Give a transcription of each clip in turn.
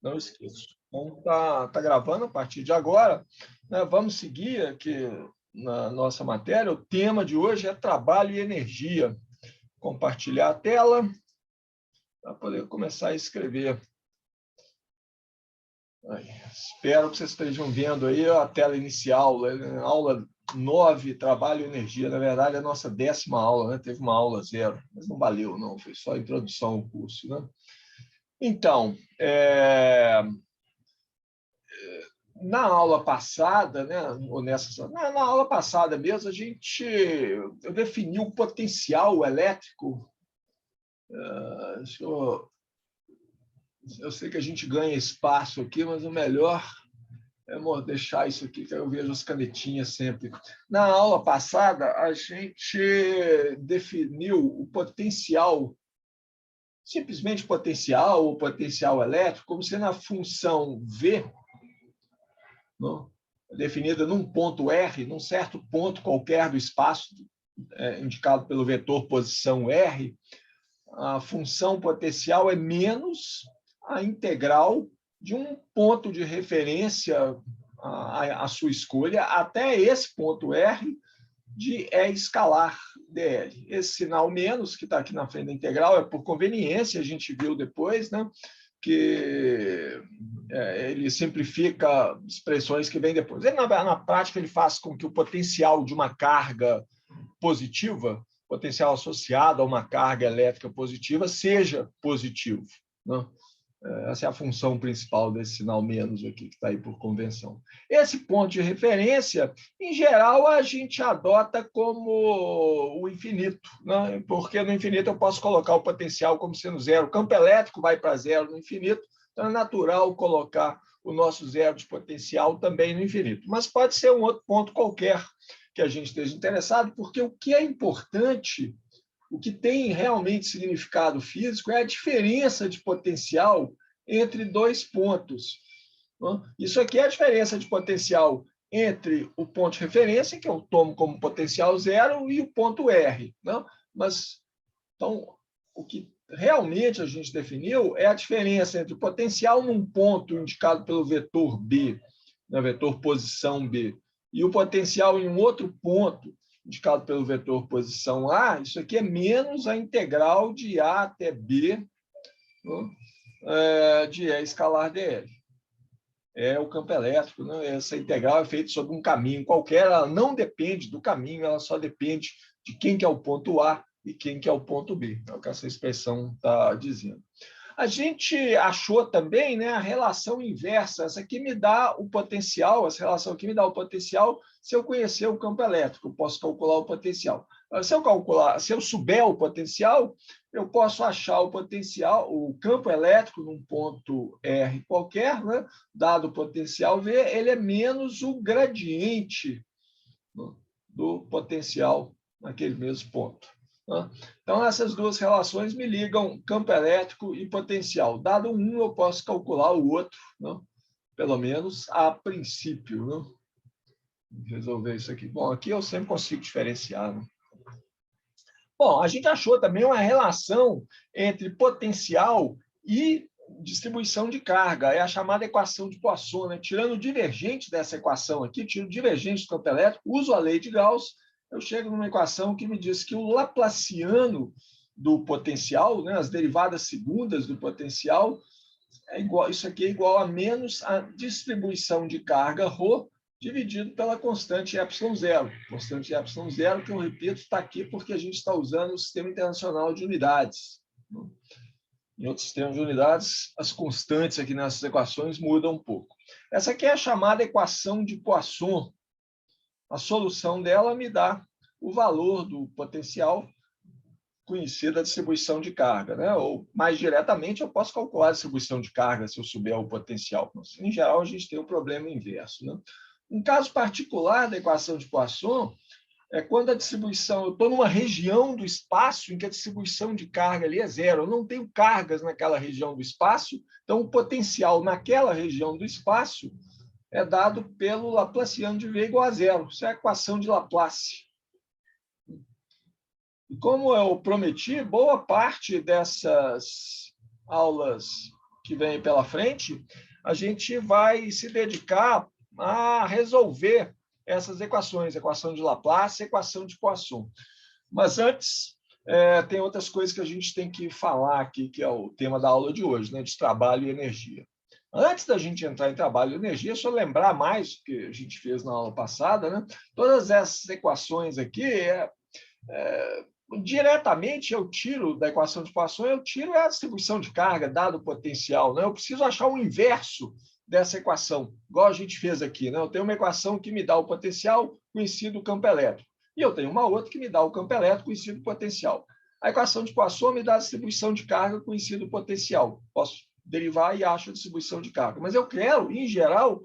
Não esqueço. Então, tá gravando a partir de agora, né? Vamos seguir aqui na nossa matéria. O tema de hoje é trabalho e energia. Compartilhar a tela para poder começar a escrever. Aí, espero que vocês estejam vendo aí a tela inicial, aula 9, trabalho e energia. Na verdade, é a nossa 10ª aula, né? Teve uma aula 0, mas não valeu, não. Foi só a introdução ao curso, né? Então, na aula passada, né, ou na aula passada mesmo, eu defini o potencial elétrico. Eu sei que a gente ganha espaço aqui, mas o melhor é deixar isso aqui, que eu vejo as canetinhas sempre. Na aula passada, a gente definiu o potencial, simplesmente potencial ou potencial elétrico, como sendo a função V, não? Definida num ponto R, num certo ponto qualquer do espaço, indicado pelo vetor posição R. A função potencial é menos a integral de um ponto de referência à sua escolha até esse ponto R de E escalar dl. Esse sinal menos, que está aqui na frente da integral, é por conveniência, a gente viu depois, né, que ele simplifica expressões que vêm depois. Ele, na prática, ele faz com que o potencial de uma carga positiva, potencial associado a uma carga elétrica positiva, seja positivo, né? Essa é a função principal desse sinal menos aqui, que está aí por convenção. Esse ponto de referência, em geral, a gente adota como o infinito, né? Porque no infinito eu posso colocar o potencial como sendo zero. O campo elétrico vai para zero no infinito, então é natural colocar o nosso zero de potencial também no infinito. Mas pode ser um outro ponto qualquer que a gente esteja interessado, porque o que é importante, o que tem realmente significado físico é a diferença de potencial entre dois pontos. Isso aqui é a diferença de potencial entre o ponto de referência, que eu tomo como potencial zero, e o ponto R. Mas, então, o que realmente a gente definiu é a diferença entre o potencial num ponto indicado pelo vetor B, no vetor posição B, e o potencial em um outro ponto indicado pelo vetor posição A. Isso aqui é menos a integral de A até B, de E escalar dl. É o campo elétrico, né? Essa integral é feita sobre um caminho qualquer, ela não depende do caminho, ela só depende de quem que é o ponto A e quem que é o ponto B. É o que essa expressão está dizendo. A gente achou também, né, a relação inversa. Essa aqui me dá o potencial, essa relação aqui me dá o potencial se eu conhecer o campo elétrico, eu posso calcular o potencial. Se eu souber o potencial, eu posso achar o potencial, o campo elétrico num ponto R qualquer, né, dado o potencial V, ele é menos o gradiente, né, do potencial naquele mesmo ponto. Então, essas duas relações me ligam campo elétrico e potencial. Dado um, eu posso calcular o outro, né? Pelo menos a princípio. Né? Vou resolver isso aqui. Bom, aqui eu sempre consigo diferenciar. Né? Bom, a gente achou também uma relação entre potencial e distribuição de carga. É a chamada equação de Poisson. Né? Tirando o divergente dessa equação aqui, tiro o divergente do campo elétrico, uso a lei de Gauss, eu chego numa equação que me diz que o laplaciano do potencial, né, as derivadas segundas do potencial, isso aqui é igual a menos a distribuição de carga ρ dividido pela constante ε0. Constante ε0, que eu repito, está aqui porque a gente está usando o Sistema Internacional de Unidades. Em outros sistemas de unidades, as constantes aqui nessas equações mudam um pouco. Essa aqui é a chamada equação de Poisson. A solução dela me dá o valor do potencial conhecido da distribuição de carga, né? Ou, mais diretamente, eu posso calcular a distribuição de carga se eu souber o potencial. Em geral, a gente tem um problema inverso. Né? Um caso particular da equação de Poisson é quando a distribuição, eu estou numa região do espaço em que a distribuição de carga ali é zero. Eu não tenho cargas naquela região do espaço, então o potencial naquela região do espaço é dado pelo Laplaciano de V igual a zero. Isso é a equação de Laplace. E como eu prometi, boa parte dessas aulas que vem pela frente, a gente vai se dedicar a resolver essas equações, equação de Laplace e equação de Poisson. Mas antes, tem outras coisas que a gente tem que falar aqui, que é o tema da aula de hoje, né, de trabalho e energia. Antes da gente entrar em trabalho e energia, só lembrar mais do que a gente fez na aula passada, né? Todas essas equações aqui, diretamente eu tiro da equação de Poisson, eu tiro a distribuição de carga, dado o potencial. Né? Eu preciso achar o inverso dessa equação, igual a gente fez aqui. Né? Eu tenho uma equação que me dá o potencial conhecido do campo elétrico, e eu tenho uma outra que me dá o campo elétrico conhecido do potencial. A equação de Poisson me dá a distribuição de carga conhecida do potencial. Posso derivar e acho a distribuição de carga. Mas eu quero, em geral,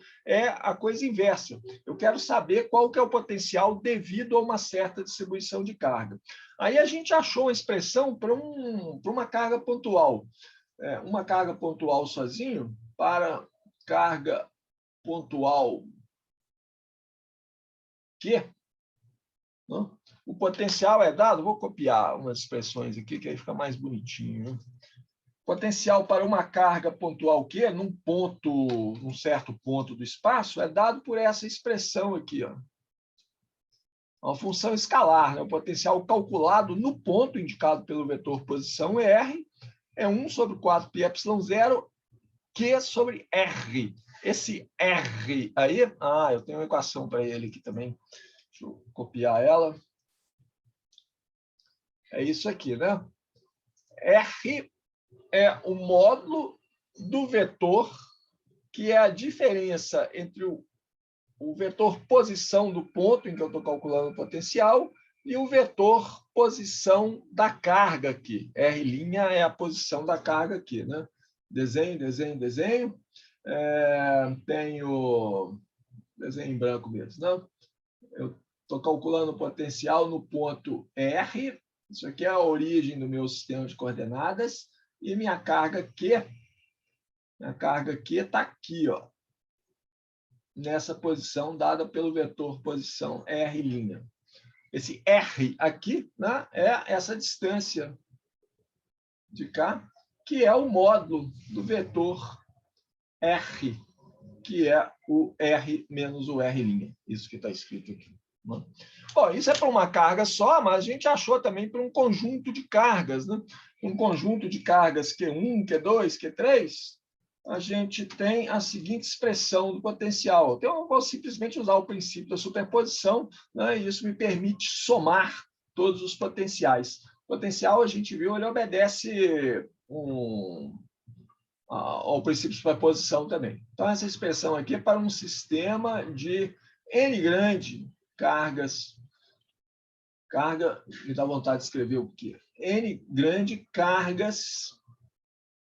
a coisa inversa. Eu quero saber qual que é o potencial devido a uma certa distribuição de carga. Aí a gente achou uma expressão para uma carga pontual. Uma carga pontual sozinho para carga pontual Q. Não? O potencial é dado, vou copiar umas expressões aqui, que aí fica mais bonitinho. Né? Potencial para uma carga pontual Q, num certo ponto do espaço, é dado por essa expressão aqui. Ó. Uma função escalar, né? O potencial calculado no ponto indicado pelo vetor posição R é 1 sobre 4πε0 Q sobre R. Esse R aí, eu tenho uma equação para ele aqui também. Deixa eu copiar ela. É isso aqui, né? R é o módulo do vetor, que é a diferença entre o vetor posição do ponto em que eu estou calculando o potencial e o vetor posição da carga aqui. R' é a posição da carga aqui. Né? Desenho. Tenho desenho em branco mesmo. Não? Eu estou calculando o potencial no ponto R. Isso aqui é a origem do meu sistema de coordenadas. E minha carga Q, está aqui, ó, nessa posição dada pelo vetor posição R'. Esse R aqui, né, é essa distância de cá, que é o módulo do vetor R, que é o R menos o R'. Isso que está escrito aqui. Bom, isso é para uma carga só, mas a gente achou também para um conjunto de cargas. Né? Um conjunto de cargas Q1, Q2, Q3, a gente tem a seguinte expressão do potencial. Então, eu vou simplesmente usar o princípio da superposição, né? E isso me permite somar todos os potenciais. O potencial, a gente viu, ele obedece ao princípio de superposição também. Então, essa expressão aqui é para um sistema de N grande cargas. Carga, me dá vontade de escrever o quê? N grande cargas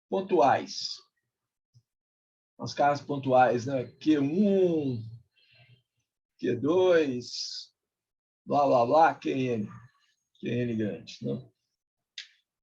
pontuais. As cargas pontuais, né? Q1, Q2, blá, blá, blá, QN grande. Né?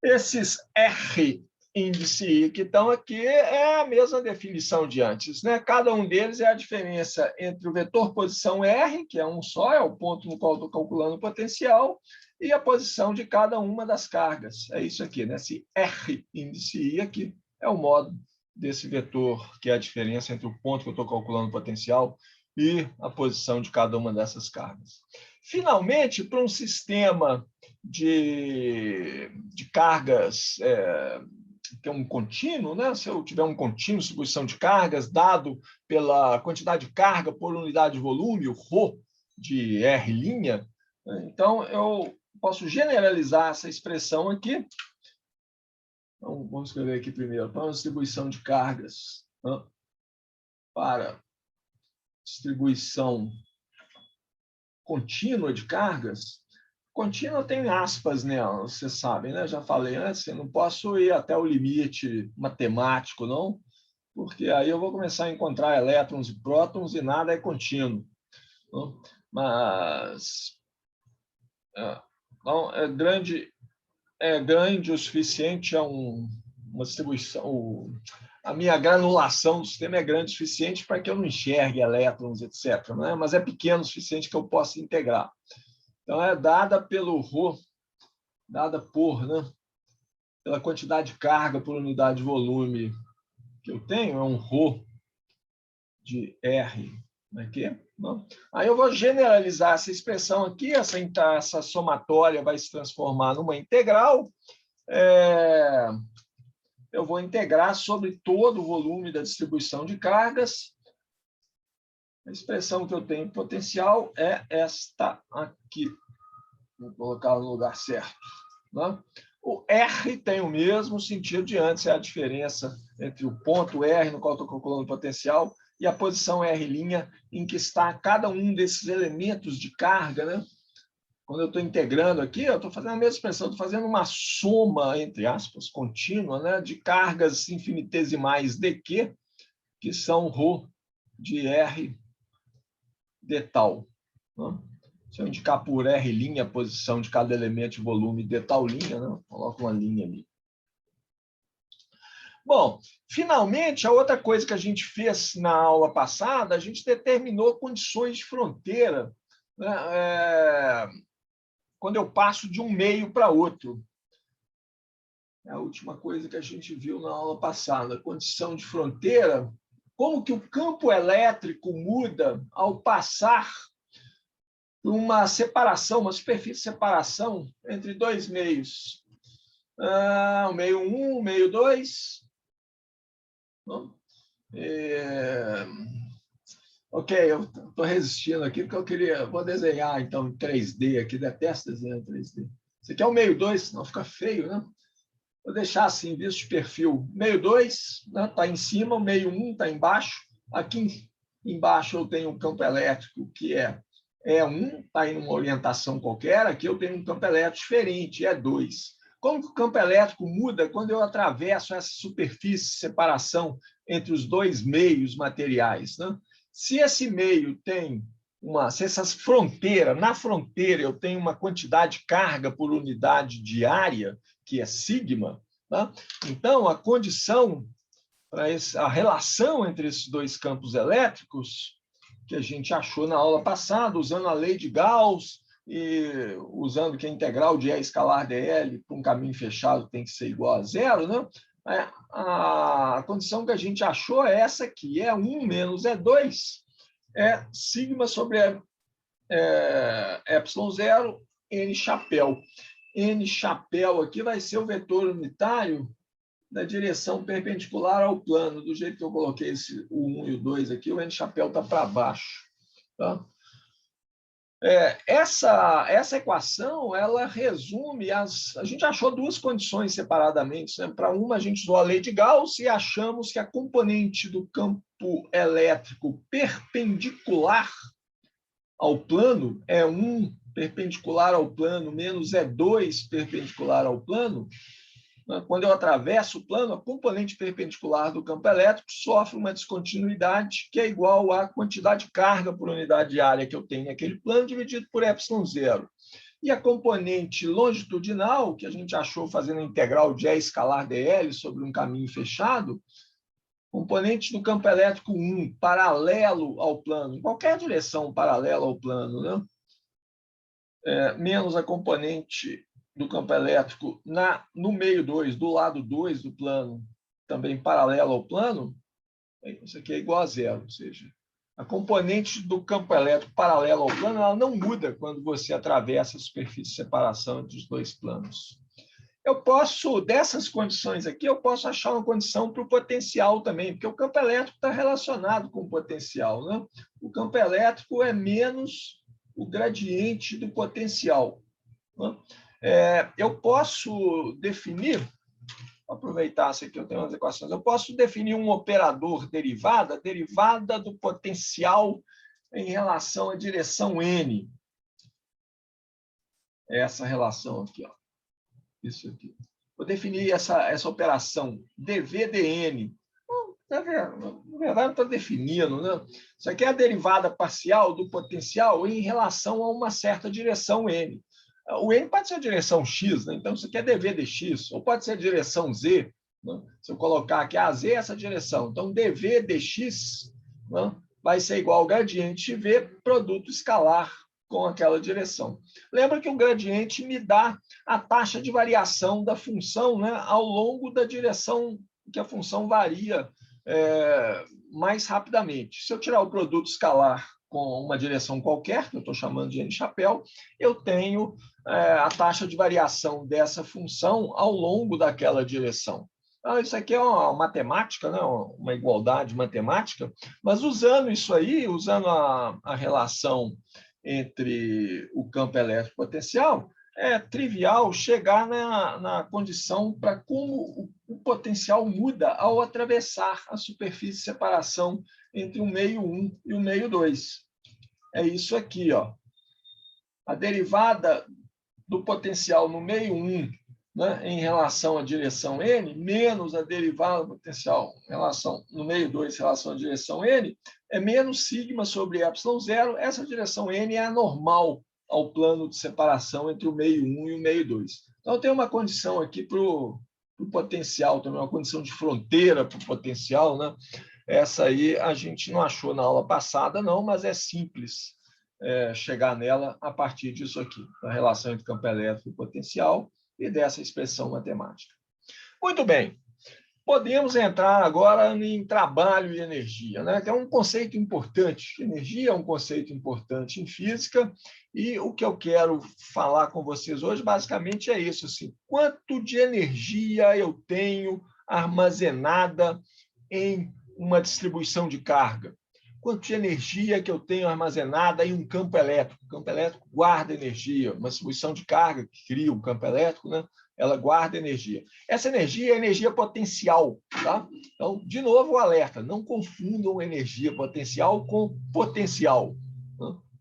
Esses R índice I que estão aqui é a mesma definição de antes. Né? Cada um deles é a diferença entre o vetor posição R, que é um só, é o ponto no qual estou calculando o potencial, e a posição de cada uma das cargas. É isso aqui, né? Esse R índice I aqui é o módulo desse vetor, que é a diferença entre o ponto que eu estou calculando o potencial e a posição de cada uma dessas cargas. Finalmente, para um sistema de cargas que é um contínuo, né? Se eu tiver um contínuo, distribuição de cargas, dado pela quantidade de carga por unidade de volume, o ρ de R', então eu posso generalizar essa expressão aqui. Então, vamos escrever aqui primeiro, para uma distribuição de cargas, né? Para distribuição contínua de cargas. Contínua tem aspas nela, vocês sabem, né? Já falei antes, eu não posso ir até o limite matemático, não, porque aí eu vou começar a encontrar elétrons e prótons e nada é contínuo. Não? Mas então, é grande o suficiente a uma distribuição. A minha granulação do sistema é grande o suficiente para que eu não enxergue elétrons, etc. Né? Mas é pequeno o suficiente que eu possa integrar. Então, é dada pelo ρ, dada por, né, pela quantidade de carga por unidade de volume que eu tenho é um ρ de R aqui. Não? Aí eu vou generalizar essa expressão aqui, essa somatória vai se transformar numa integral. Eu vou integrar sobre todo o volume da distribuição de cargas. A expressão que eu tenho em potencial é esta aqui. Vou colocar no lugar certo. Né? O R tem o mesmo sentido de antes, é a diferença entre o ponto R, no qual estou calculando o potencial, e a posição R' em que está cada um desses elementos de carga. Né? Quando eu estou integrando aqui, eu estou fazendo a mesma expressão, estou fazendo uma soma, entre aspas, contínua, né, de cargas infinitesimais dq, que são ρ de R de tal. Né? Se eu indicar por R' a posição de cada elemento de volume de tal linha, né, coloco uma linha ali. Bom, finalmente, a outra coisa que a gente fez na aula passada, a gente determinou condições de fronteira, né, quando eu passo de um meio para outro. É a última coisa que a gente viu na aula passada. Condição de fronteira, como que o campo elétrico muda ao passar por uma separação, uma superfície de separação entre dois meios. O meio 1, o meio 2. Ok, eu estou resistindo aqui porque vou desenhar então em 3D aqui, detesto desenhar em 3D. Isso aqui é o meio 2, senão fica feio, né? Vou deixar assim, visto de perfil. Meio 2 está em cima, o meio 1 está embaixo. Aqui embaixo eu tenho um campo elétrico que é E1, está em uma orientação qualquer. Aqui eu tenho um campo elétrico diferente, E2. Como que o campo elétrico muda quando eu atravesso essa superfície de separação entre os dois meios materiais? Né? Se esse meio tem se essas fronteiras, na fronteira eu tenho uma quantidade de carga por unidade de área, que é sigma, tá? Então a condição para a relação entre esses dois campos elétricos, que a gente achou na aula passada, usando a lei de Gauss e usando que a integral de E escalar dl para um caminho fechado tem que ser igual a zero, né? A condição que a gente achou é essa aqui, E1 menos E2 é sigma sobre ε0 n chapéu. N chapéu aqui vai ser o vetor unitário da direção perpendicular ao plano. Do jeito que eu coloquei o 1 e o 2 aqui, o N chapéu está para baixo. Tá? Essa equação, ela resume a gente achou duas condições separadamente. Né? Para uma, a gente usou a lei de Gauss e achamos que a componente do campo elétrico perpendicular ao plano, E1 perpendicular ao plano menos E2 perpendicular ao plano, quando eu atravesso o plano, a componente perpendicular do campo elétrico sofre uma descontinuidade que é igual à quantidade de carga por unidade de área que eu tenho naquele plano, dividido por ε0. E a componente longitudinal, que a gente achou fazendo a integral de E escalar dl sobre um caminho fechado, componente do campo elétrico 1, paralelo ao plano, em qualquer direção paralela ao plano, né? Menos a componente do campo elétrico no meio 2, do lado 2 do plano, também paralelo ao plano, isso aqui é igual a zero, ou seja, a componente do campo elétrico paralelo ao plano ela não muda quando você atravessa a superfície de separação entre os dois planos. Eu posso, dessas condições aqui, eu posso achar uma condição para o potencial também, porque o campo elétrico está relacionado com o potencial. Né? O campo elétrico é menos o gradiente do potencial. Né? Eu posso definir, vou aproveitar isso aqui, eu tenho umas equações, eu posso definir um operador derivada, a derivada do potencial em relação à direção n. Essa relação aqui, ó. Isso aqui. Vou definir essa operação dv dn. Na verdade, não está definindo. Né? Isso aqui é a derivada parcial do potencial em relação a uma certa direção n. O n pode ser a direção x, né? Então isso aqui é dv dx, ou pode ser a direção z. Né? Se eu colocar aqui a z é essa direção. Então, dv dx, né, vai ser igual ao gradiente de v, produto escalar com aquela direção. Lembra que o gradiente me dá a taxa de variação da função, né, ao longo da direção que a função varia mais rapidamente. Se eu tirar o produto escalar com uma direção qualquer, que eu estou chamando de n-chapéu, eu tenho a taxa de variação dessa função ao longo daquela direção. Então, isso aqui é uma matemática, né? Uma igualdade matemática, mas usando isso aí, usando a relação entre o campo elétrico potencial, é trivial chegar na condição para como o potencial muda ao atravessar a superfície de separação entre o meio 1 e o meio 2. É isso aqui, ó. A derivada do potencial no meio 1, né, em relação à direção n, menos a derivada do potencial em relação, no meio 2 em relação à direção n, é menos sigma sobre ε0. Essa direção n é a normal ao plano de separação entre o meio 1 e o meio 2. Então, tem uma condição aqui para o potencial, também uma condição de fronteira para o potencial, né? Essa aí a gente não achou na aula passada, não, mas é simples chegar nela a partir disso aqui, da relação entre campo elétrico e potencial e dessa expressão matemática. Muito bem. Podemos entrar agora em trabalho e energia, né? Que é um conceito importante. Energia é um conceito importante em física, e o que eu quero falar com vocês hoje, basicamente, é isso. Assim, quanto de energia eu tenho armazenada em uma distribuição de carga? Quanto de energia que eu tenho armazenada em um campo elétrico? O campo elétrico guarda energia. Uma distribuição de carga que cria um campo elétrico, né? Ela guarda energia. Essa energia é energia potencial, tá? Então, de novo, o alerta: não confundam energia potencial com potencial.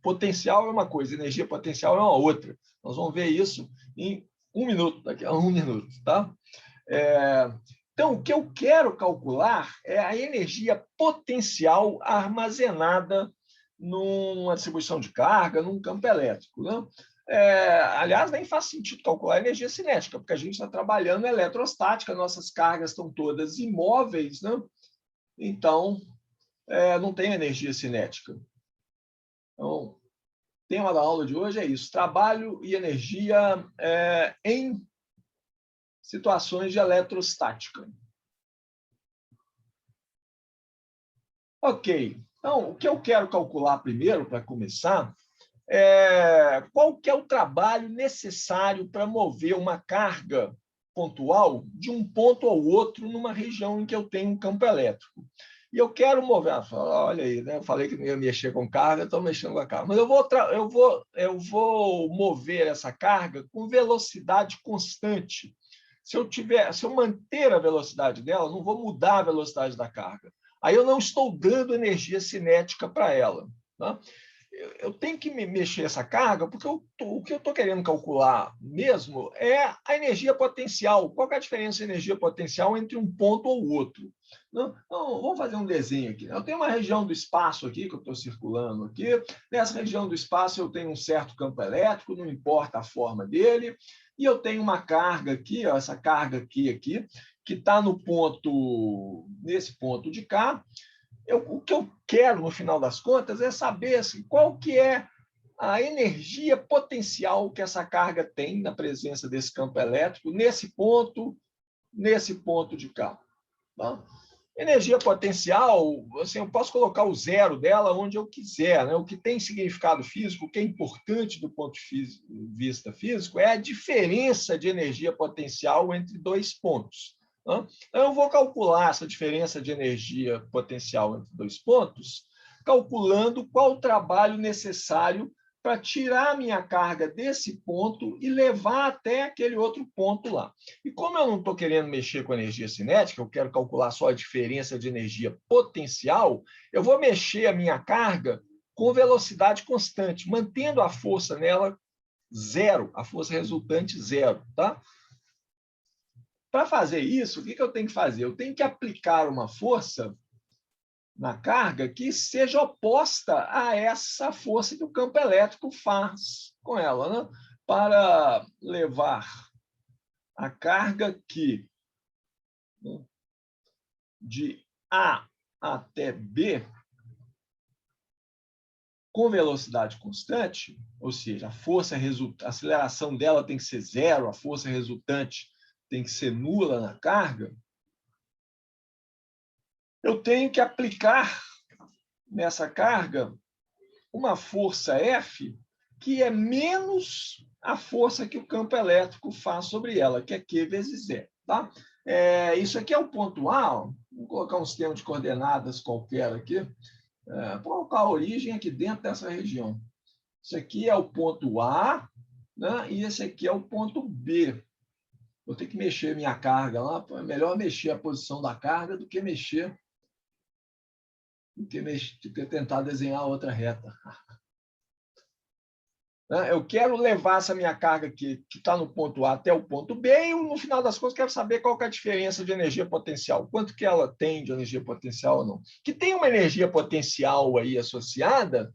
Potencial é uma coisa, energia potencial é uma outra. Nós vamos ver isso em 1 minuto, daqui a 1 minuto, tá? Então, o que eu quero calcular é a energia potencial armazenada numa distribuição de carga, num campo elétrico, né? Aliás, nem faz sentido calcular a energia cinética, porque a gente está trabalhando eletrostática, nossas cargas estão todas imóveis, né? Então, não tem energia cinética. Então, o tema da aula de hoje é isso: trabalho e energia em situações de eletrostática. Ok, então, o que eu quero calcular primeiro, para começar, qual que é o trabalho necessário para mover uma carga pontual de um ponto ao outro numa região em que eu tenho um campo elétrico. E eu quero mover, olha aí, né? Eu falei que não ia mexer com carga, estou mexendo com a carga. Mas eu vou mover essa carga com velocidade constante. Se eu manter a velocidade dela, não vou mudar a velocidade da carga. Aí eu não estou dando energia cinética para ela, tá? Eu tenho que mexer essa carga, porque o que eu estou querendo calcular mesmo é a energia potencial. Qual é a diferença de energia potencial entre um ponto ou outro? Não, vamos fazer um desenho aqui. Eu tenho uma região do espaço aqui, que eu estou circulando aqui. Nessa região do espaço eu tenho um certo campo elétrico, não importa a forma dele. E eu tenho uma carga aqui, ó, essa carga aqui, que está nesse ponto de cá. O que eu quero, no final das contas, é saber assim, qual que é a energia potencial que essa carga tem na presença desse campo elétrico nesse ponto de cá. Tá? Energia potencial, assim, eu posso colocar o zero dela onde eu quiser, né? O que tem significado físico, o que é importante do ponto de vista físico, é a diferença de energia potencial entre dois pontos. Então, eu vou calcular essa diferença de energia potencial entre dois pontos, calculando qual o trabalho necessário para tirar a minha carga desse ponto e levar até aquele outro ponto lá. E como eu não estou querendo mexer com energia cinética, eu quero calcular só a diferença de energia potencial, eu vou mexer a minha carga com velocidade constante, mantendo a força nela zero, a força resultante zero, tá? Para fazer isso, o que eu tenho que fazer? Eu tenho que aplicar uma força na carga que seja oposta a essa força que o campo elétrico faz com ela, né? Para levar a carga aqui, né, de A até B com velocidade constante, ou seja, a aceleração dela tem que ser zero, a força resultante tem que ser nula na carga. eu tenho que aplicar nessa carga uma força F que é menos a força que o campo elétrico faz sobre ela, que é Q vezes E. Tá? Isso aqui é o ponto A, ó. Vou colocar um sistema de coordenadas qualquer aqui, para colocar a origem aqui dentro dessa região. Isso aqui é o ponto A, né? E esse aqui é o ponto B. Vou ter que mexer minha carga lá, é melhor mexer a posição da carga do que tentar desenhar outra reta. Eu quero levar essa minha carga aqui, que está no ponto A até o ponto B, e no final das contas quero saber qual que é a diferença de energia potencial, quanto que ela tem de energia potencial ou não. Que tem uma energia potencial aí associada,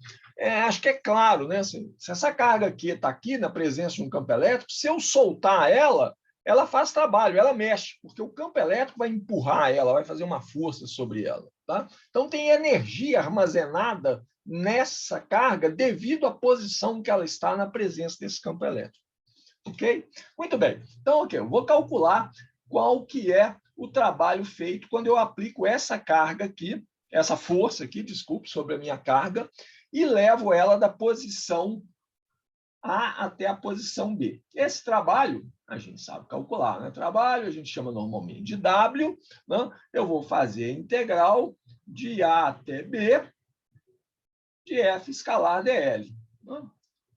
acho que é claro, né? Assim, se essa carga aqui está aqui na presença de um campo elétrico, se eu soltar ela faz trabalho, ela mexe, porque o campo elétrico vai empurrar ela, vai fazer uma força sobre ela. Tá? Então tem energia armazenada nessa carga devido à posição que ela está na presença desse campo elétrico. Ok? Muito bem. Então, ok, eu vou calcular qual que é o trabalho feito quando eu aplico essa carga aqui, essa força aqui, desculpe, sobre a minha carga, e levo ela da posição A até a posição B. Esse trabalho, a gente sabe calcular, né? Trabalho, a gente chama normalmente de W, né? Eu vou fazer a integral de A até B, de F escalar dl.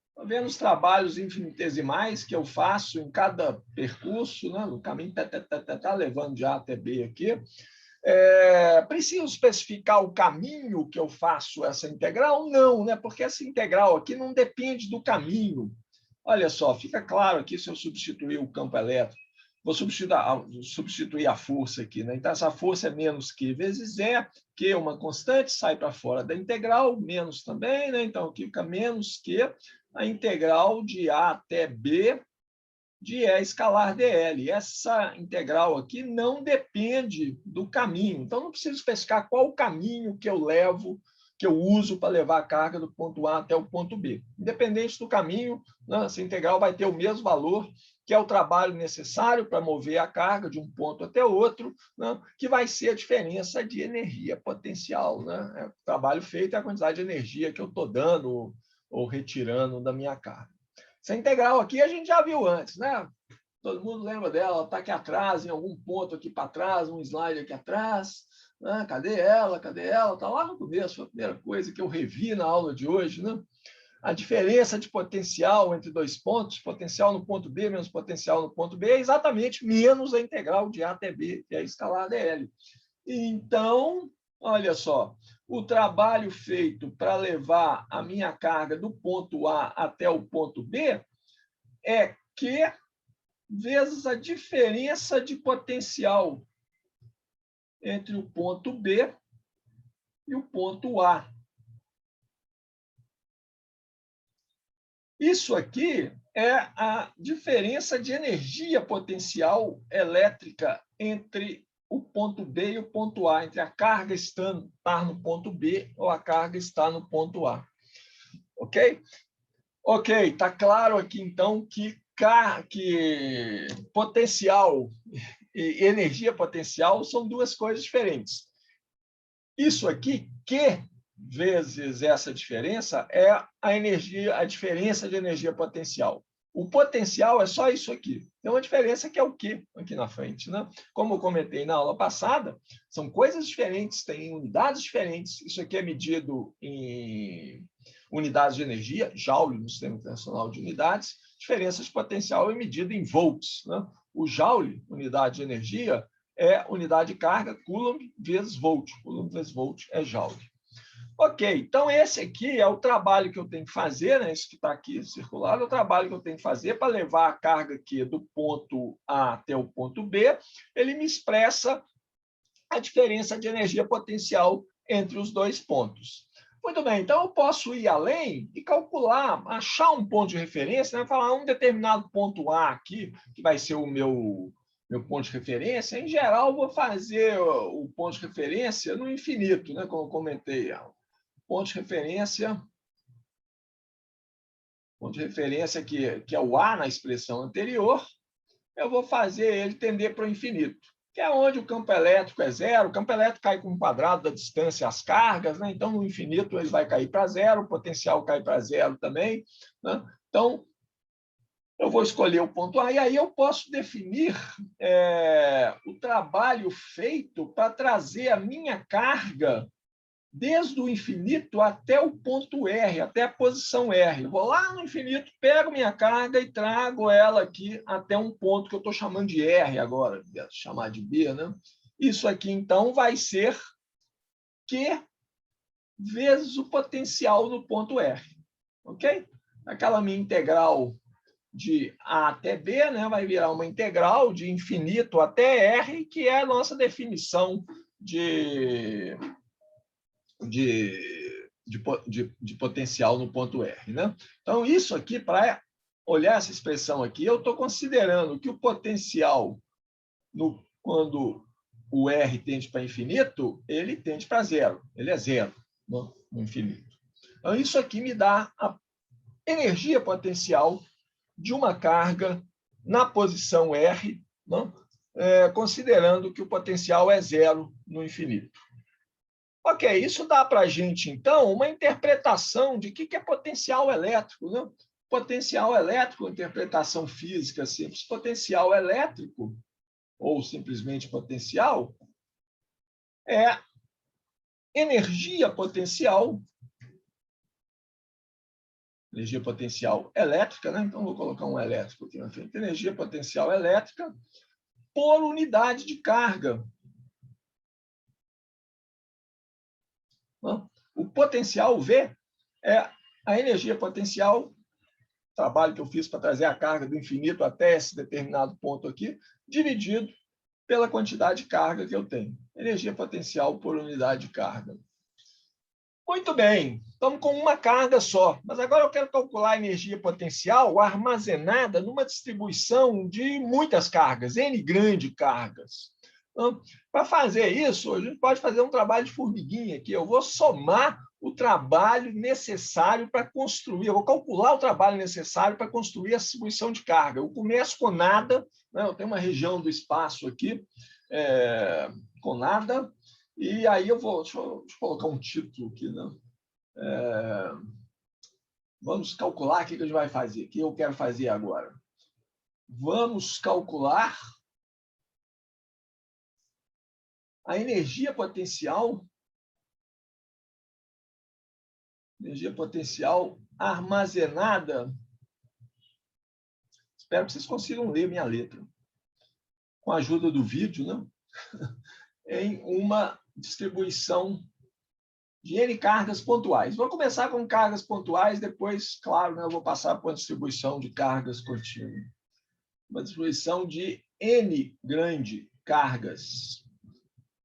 Estou vendo os trabalhos infinitesimais que eu faço em cada percurso, né? No caminho, levando de A até B aqui. Preciso especificar o caminho que eu faço essa integral? Não, né? Porque essa integral aqui não depende do caminho. Olha só, fica claro aqui se eu substituir o campo elétrico. Vou substituir a força aqui, né? Então, essa força é menos Q vezes E, Q é uma constante, sai para fora da integral, menos também, né? Então, aqui fica menos Q, a integral de A até B de E escalar dl. Essa integral aqui não depende do caminho, então não preciso especificar qual o caminho que eu levo, que eu uso para levar a carga do ponto A até o ponto B. Independente do caminho, né, essa integral vai ter o mesmo valor, que é o trabalho necessário para mover a carga de um ponto até outro, né, que vai ser a diferença de energia potencial. Né? O trabalho feito é a quantidade de energia que eu estou dando ou retirando da minha carga. Essa integral aqui a gente já viu antes, né? Todo mundo lembra dela, ela está aqui atrás, em algum ponto aqui para trás, um slide aqui atrás. Né? Cadê ela? Cadê ela? Está lá no começo, foi a primeira coisa que eu revi na aula de hoje. Né? A diferença de potencial entre dois pontos, potencial no ponto B menos potencial no ponto B, é exatamente menos a integral de A até B, que é a escalar dl. Então, olha só, o trabalho feito para levar a minha carga do ponto A até o ponto B é Q vezes a diferença de potencial entre o ponto B e o ponto A. Isso aqui é a diferença de energia potencial elétrica entre o ponto B e o ponto A, entre a carga estar no ponto B ou a carga estar no ponto A. Ok? Ok, está claro aqui, então, que potencial e energia potencial são duas coisas diferentes. Isso aqui, Q vezes essa diferença, é a diferença de energia potencial. O potencial é só isso aqui. Tem uma diferença que é o Q aqui na frente. Né? Como eu comentei na aula passada, são coisas diferentes, tem unidades diferentes. Isso aqui é medido em unidades de energia, Joule no Sistema Internacional de Unidades. Diferença de potencial é medida em volts. Né? O Joule, unidade de energia, é unidade de carga, Coulomb vezes volt. Coulomb vezes volt é Joule. Ok, então esse aqui é o trabalho que eu tenho que fazer, né? Esse que está aqui circulado, é o trabalho que eu tenho que fazer para levar a carga aqui do ponto A até o ponto B. Ele me expressa a diferença de energia potencial entre os dois pontos. Muito bem, então eu posso ir além e calcular, achar um ponto de referência, né? Falar um determinado ponto A aqui, que vai ser o meu ponto de referência. Em geral, eu vou fazer o ponto de referência no infinito, né? Como eu comentei. Ponto de referência que é o A na expressão anterior, eu vou fazer ele tender para o infinito. que é onde o campo elétrico é zero. O campo elétrico cai com um quadrado da distância às cargas, né? Então, no infinito, ele vai cair para zero, o potencial cai para zero também, né? Então, eu vou escolher o ponto A, e aí eu posso definir o trabalho feito para trazer a minha carga desde o infinito até o ponto R, até a posição R. Eu vou lá no infinito, pego minha carga e trago ela aqui até um ponto que eu estou chamando de R agora, chamar de B, né? Isso aqui, então, vai ser Q vezes o potencial no ponto R. Ok? Aquela minha integral de A até B, né, vai virar uma integral de infinito até R, que é a nossa definição de potencial no ponto R. Né? Então, isso aqui, para olhar essa expressão aqui, eu estou considerando que o potencial, quando o R tende para infinito, ele tende para zero. Ele é zero no infinito. Então, isso aqui me dá a energia potencial de uma carga na posição R, não? Considerando que o potencial é zero no infinito. Ok, isso dá para a gente, então, uma interpretação de que é potencial elétrico. Né? Potencial elétrico, interpretação física simples. Potencial elétrico, ou simplesmente potencial, é energia potencial elétrica, né? Então, vou colocar um elétrico aqui na frente. Energia potencial elétrica por unidade de carga. O potencial V é a energia potencial, trabalho que eu fiz para trazer a carga do infinito até esse determinado ponto aqui, dividido pela quantidade de carga que eu tenho. Energia potencial por unidade de carga. Muito bem, estamos com uma carga só, mas agora eu quero calcular a energia potencial armazenada numa distribuição de muitas cargas, N grande cargas. Então, para fazer isso, a gente pode fazer um trabalho de formiguinha aqui. Eu vou somar o trabalho necessário para construir, eu vou calcular o trabalho necessário para construir a distribuição de carga. Eu começo com nada, né? Eu tenho uma região do espaço aqui, com nada, e aí eu vou, deixa eu colocar um título aqui, né? Vamos calcular o que a gente vai fazer, o que eu quero fazer agora. Vamos calcular a energia potencial armazenada. Espero que vocês consigam ler minha letra. Com a ajuda do vídeo, né? Em uma distribuição de N cargas pontuais. Vou começar com cargas pontuais, depois, claro, né, eu vou passar para uma distribuição de cargas contínua. Uma distribuição de N grande cargas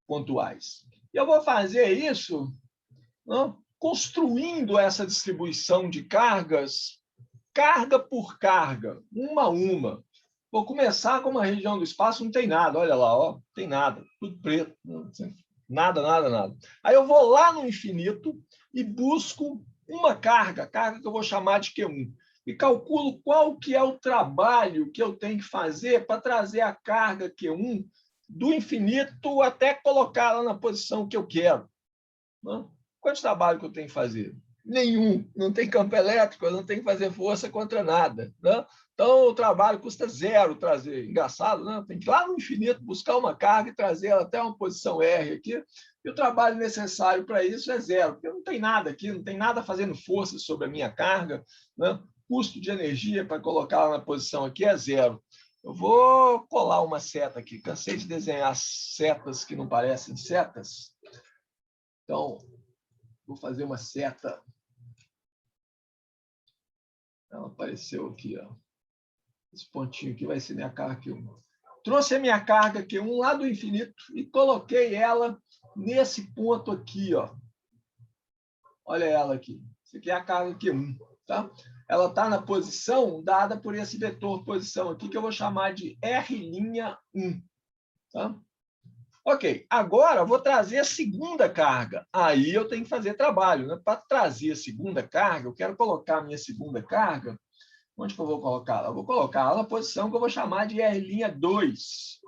pontuais. E eu vou fazer isso, não, construindo essa distribuição de cargas, carga por carga, uma a uma. Vou começar com uma região do espaço, não tem nada, olha lá, ó, não tem nada, tudo preto, nada, nada, nada. Aí eu vou lá no infinito e busco uma carga que eu vou chamar de Q1, e calculo qual que é o trabalho que eu tenho que fazer para trazer a carga Q1 do infinito até colocá-la na posição que eu quero. Não? Quanto trabalho que eu tenho que fazer? Nenhum. Não tem campo elétrico, eu não tenho que fazer força contra nada. Né? Então, o trabalho custa zero trazer. Engraçado, né? Tem que ir lá no infinito buscar uma carga e trazer ela até uma posição R aqui. E o trabalho necessário para isso é zero, porque não tem nada aqui, não tem nada fazendo força sobre a minha carga. Né? Custo de energia para colocá-la na posição aqui é zero. Eu vou colar uma seta aqui. Cansei de desenhar setas que não parecem setas. Então, vou fazer uma seta. Ela apareceu aqui, ó. Esse pontinho aqui vai ser minha carga Q1. Trouxe a minha carga Q1 lá do infinito e coloquei ela nesse ponto aqui, ó. Olha ela aqui. Isso aqui é a carga Q1, tá? Ela está na posição dada por esse vetor posição aqui, que eu vou chamar de R'1. Tá? Ok, agora eu vou trazer a segunda carga. Aí eu tenho que fazer trabalho. Né? Para trazer a segunda carga, eu quero colocar a minha segunda carga. Onde que eu vou colocar ela? Eu vou colocar ela na posição que eu vou chamar de R'2.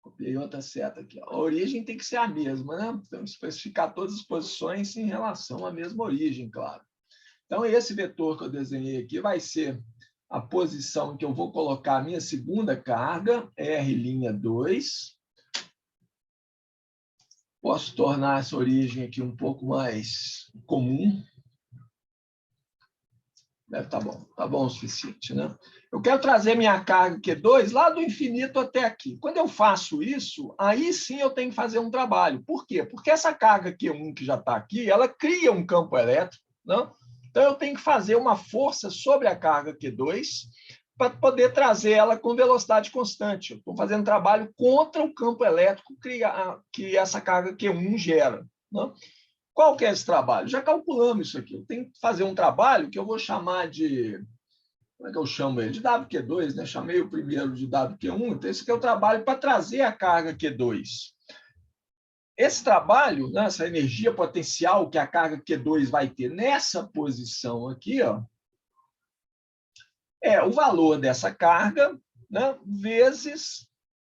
Copiei outra seta aqui. A origem tem que ser a mesma, né? Então, especificar todas as posições em relação à mesma origem, claro. Então, esse vetor que eu desenhei aqui vai ser a posição que eu vou colocar a minha segunda carga, R'2. Posso tornar essa origem aqui um pouco mais comum. Deve estar bom, tá bom o suficiente, né? Eu quero trazer minha carga Q2 lá do infinito até aqui. Quando eu faço isso, aí sim eu tenho que fazer um trabalho. Por quê? Porque essa carga Q1 que já está aqui, ela cria um campo elétrico, né? Então eu tenho que fazer uma força sobre a carga Q2 para poder trazer ela com velocidade constante. Eu estou fazendo trabalho contra o campo elétrico que essa carga Q1 gera, né? Qual que é esse trabalho? Já calculamos isso aqui. Eu tenho que fazer um trabalho que eu vou chamar de... Como é que eu chamo ele? De WQ2, né? Chamei o primeiro de WQ1. Então, esse aqui é o trabalho para trazer a carga Q2. Esse trabalho, né, essa energia potencial que a carga Q2 vai ter nessa posição aqui, ó, é o valor dessa carga, né, vezes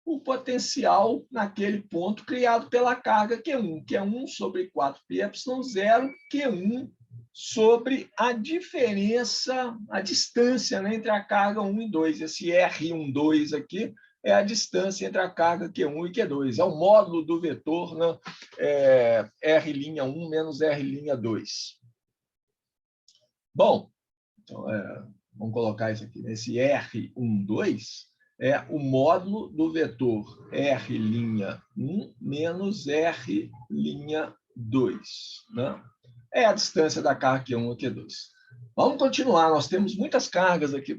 o potencial naquele ponto criado pela carga Q1, que é 1 sobre 4πε0, Q1 sobre a diferença, a distância, né, entre a carga 1 e 2. Esse R12 aqui é a distância entre a carga Q1 e Q2. É o módulo do vetor, né, R'1 menos R'2. Bom, então, vamos colocar isso aqui. Esse R12 é o módulo do vetor R'1 menos R'2. Né? É a distância da carga Q1 e Q2. Vamos continuar. Nós temos muitas cargas aqui,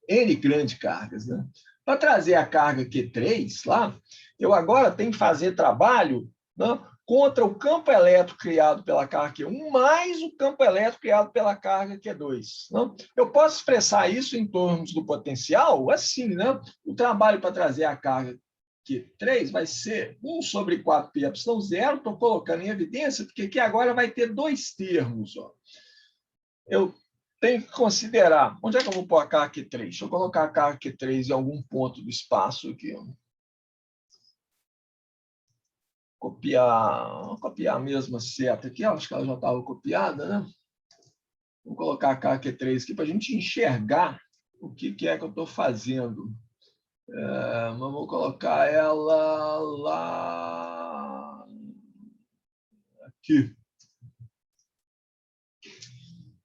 N grandes cargas. Né? Para trazer a carga Q3 lá, eu agora tenho que fazer trabalho, né, contra o campo elétrico criado pela carga Q1 mais o campo elétrico criado pela carga Q2. Né? Eu posso expressar isso em termos do potencial assim, né? O trabalho para trazer a carga Q3 vai ser 1 sobre 4πε0, estou colocando em evidência, porque aqui agora vai ter dois termos. Ó. Eu tenho que considerar, onde é que eu vou pôr a carga Q3? Deixa eu colocar a carga Q3 em algum ponto do espaço aqui. Ó. Copiar a mesma seta aqui, acho que ela já estava copiada, né? Vou colocar a carga Q3 aqui para a gente enxergar o que é que eu estou fazendo. Mas vou colocar ela lá aqui.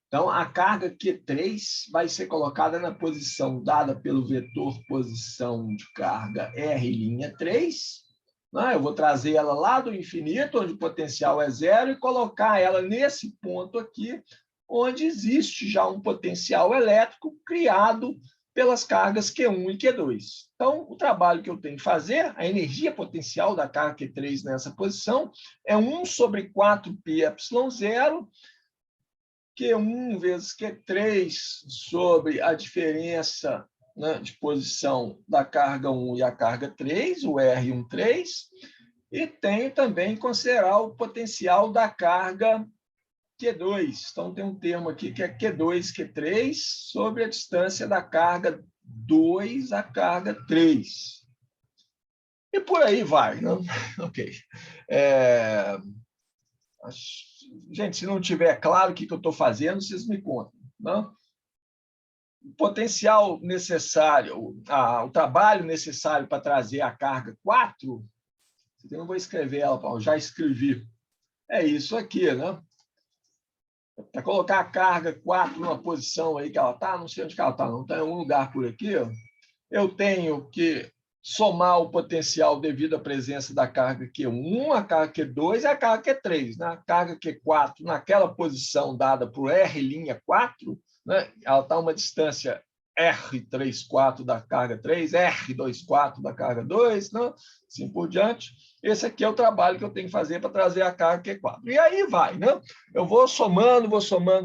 Então, a carga Q3 vai ser colocada na posição dada pelo vetor posição de carga R'3. Eu vou trazer ela lá do infinito, onde o potencial é zero, e colocar ela nesse ponto aqui, onde existe já um potencial elétrico criado pelas cargas Q1 e Q2. Então, o trabalho que eu tenho que fazer, a energia potencial da carga Q3 nessa posição, é 1 sobre 4πε0, Q1 vezes Q3 sobre a diferença, né, de posição da carga 1 e a carga 3, o R13, e tenho também que considerar o potencial da carga Q2. Então, tem um termo aqui que é Q2, Q3, sobre a distância da carga 2 à carga 3. E por aí vai. Né? Ok. Gente, se não tiver claro o que eu estou fazendo, vocês me contam. Não? O potencial necessário, o trabalho necessário para trazer a carga 4, eu não vou escrever ela, Paulo, já escrevi. É isso aqui, né? Para colocar a carga 4 numa posição aí que ela está, não sei onde que ela está, não está em algum lugar por aqui, ó, eu tenho que somar o potencial devido à presença da carga Q1, a carga Q2 e a carga Q3. Né? A carga Q4, naquela posição dada por R'4, né? Ela está a uma distância R34 da carga 3, R24 da carga 2, né? Assim por diante. Esse aqui é o trabalho que eu tenho que fazer para trazer a carga Q4. E aí vai, né? Eu vou somando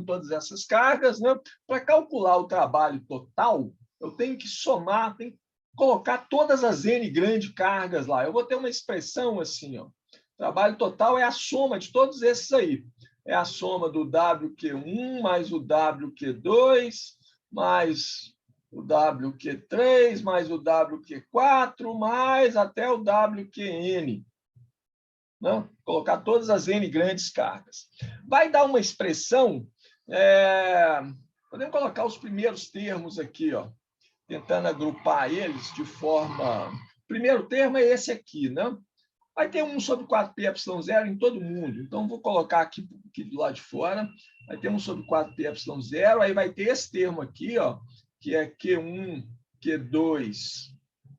todas essas cargas, né? Para calcular o trabalho total, eu tenho que somar, tenho que colocar todas as N grandes cargas lá. Eu vou ter uma expressão assim, ó. Trabalho total é a soma de todos esses aí. É a soma do WQ1 mais o WQ2 mais o WQ3 mais o WQ4 mais até o WQN. Né? Colocar todas as N grandes cargas. Vai dar uma expressão, podemos colocar os primeiros termos aqui, ó, tentando agrupar eles de forma... O primeiro termo é esse aqui, né? Vai ter 1 sobre 4πε0 em todo mundo. Então, vou colocar aqui do lado de fora. Vai ter 1 sobre 4πε0. Aí vai ter esse termo aqui, ó, que é Q1, Q2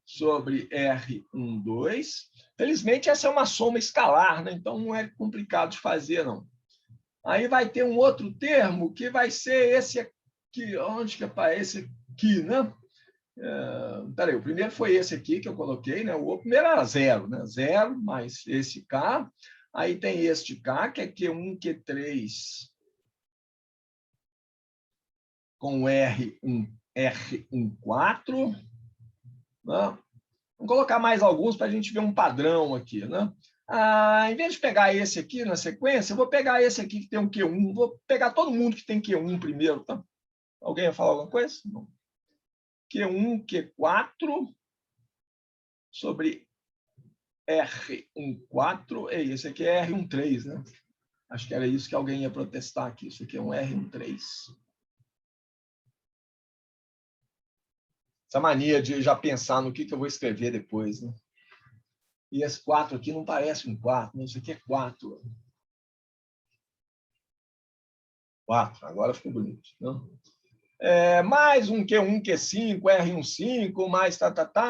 sobre R12. Felizmente, essa é uma soma escalar, né? Então não é complicado de fazer, não. Aí vai ter um outro termo que vai ser esse aqui. Onde que é esse aqui, né? Peraí, o primeiro foi esse aqui que eu coloquei, né? O primeiro era 0, né? 0 mais esse K. Aí tem este K, que é Q1, Q3 com R14. Né? Vamos colocar mais alguns para a gente ver um padrão aqui. Né? Em vez de pegar esse aqui na sequência, eu vou pegar esse aqui que tem um Q1. Vou pegar todo mundo que tem Q1 primeiro. Tá? Alguém vai falar alguma coisa? Não. Q1, Q4 sobre R14. Esse aqui é R13, né? Acho que era isso que alguém ia protestar aqui. Isso aqui é um R13. Essa mania de já pensar no que eu vou escrever depois, né? E esse 4 aqui não parece um 4, né? Isso aqui é 4. 4, agora ficou bonito. Não? Mais um Q1, Q5, R15, mais tá.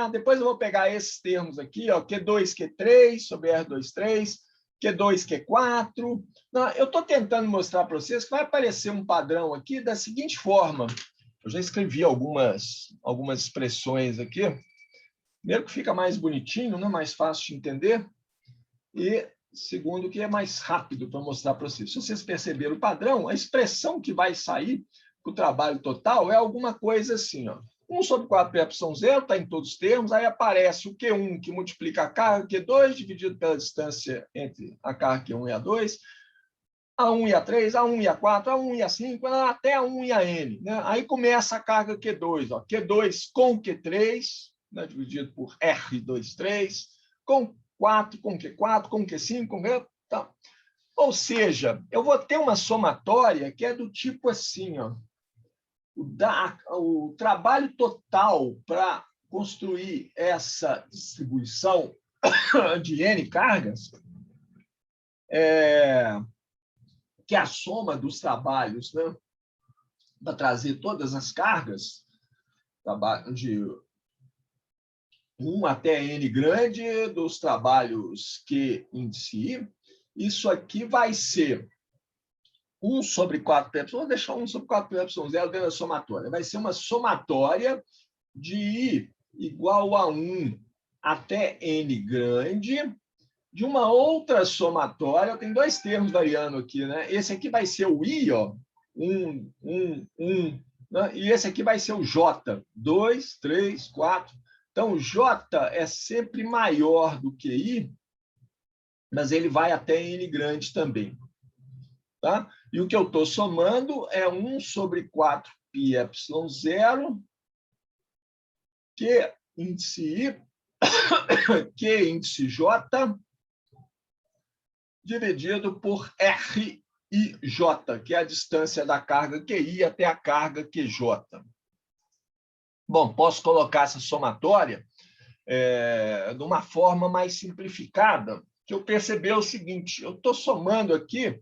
Depois eu vou pegar esses termos aqui, ó, Q2, Q3 sobre R23, Q2, Q4. Não, eu estou tentando mostrar para vocês que vai aparecer um padrão aqui da seguinte forma. Eu já escrevi algumas expressões aqui. Primeiro que fica mais bonitinho, né? Mais fácil de entender. E segundo que é mais rápido para mostrar para vocês. Se vocês perceberam o padrão, a expressão que vai sair para o trabalho total é alguma coisa assim. Ó. 1 sobre 4πε0 está em todos os termos, aí aparece o Q1 que multiplica a carga Q2 dividido pela distância entre a carga Q1 e A2, A1 e A3, A1 e A4, A1 e A5, até A1 e AN. Né? Aí começa a carga Q2, ó. Q2 com Q3, né? Dividido por R23, com 4, com Q4, com Q5, com Q... Tá. Ou seja, eu vou ter uma somatória que é do tipo assim, ó, o trabalho total para construir essa distribuição de N cargas, que é a soma dos trabalhos, né, para trazer todas as cargas, de 1 até N grande, dos trabalhos Q índice I, isso aqui vai ser 1 sobre 4πε, vou deixar 1 sobre 4πε0 dentro da somatória. Vai ser uma somatória de I igual a 1 até N grande, de uma outra somatória, tem dois termos variando aqui, né? Esse aqui vai ser o I, ó, 1, 1, 1, né? E esse aqui vai ser o J, 2, 3, 4. Então, o J é sempre maior do que I, mas ele vai até N grande também. Tá? E o que eu estou somando é 1 sobre 4πε0, Q índice I, Q índice J, dividido por RIJ, que é a distância da carga QI até a carga QJ. Bom, posso colocar essa somatória de uma forma mais simplificada, que eu percebi o seguinte, eu estou somando aqui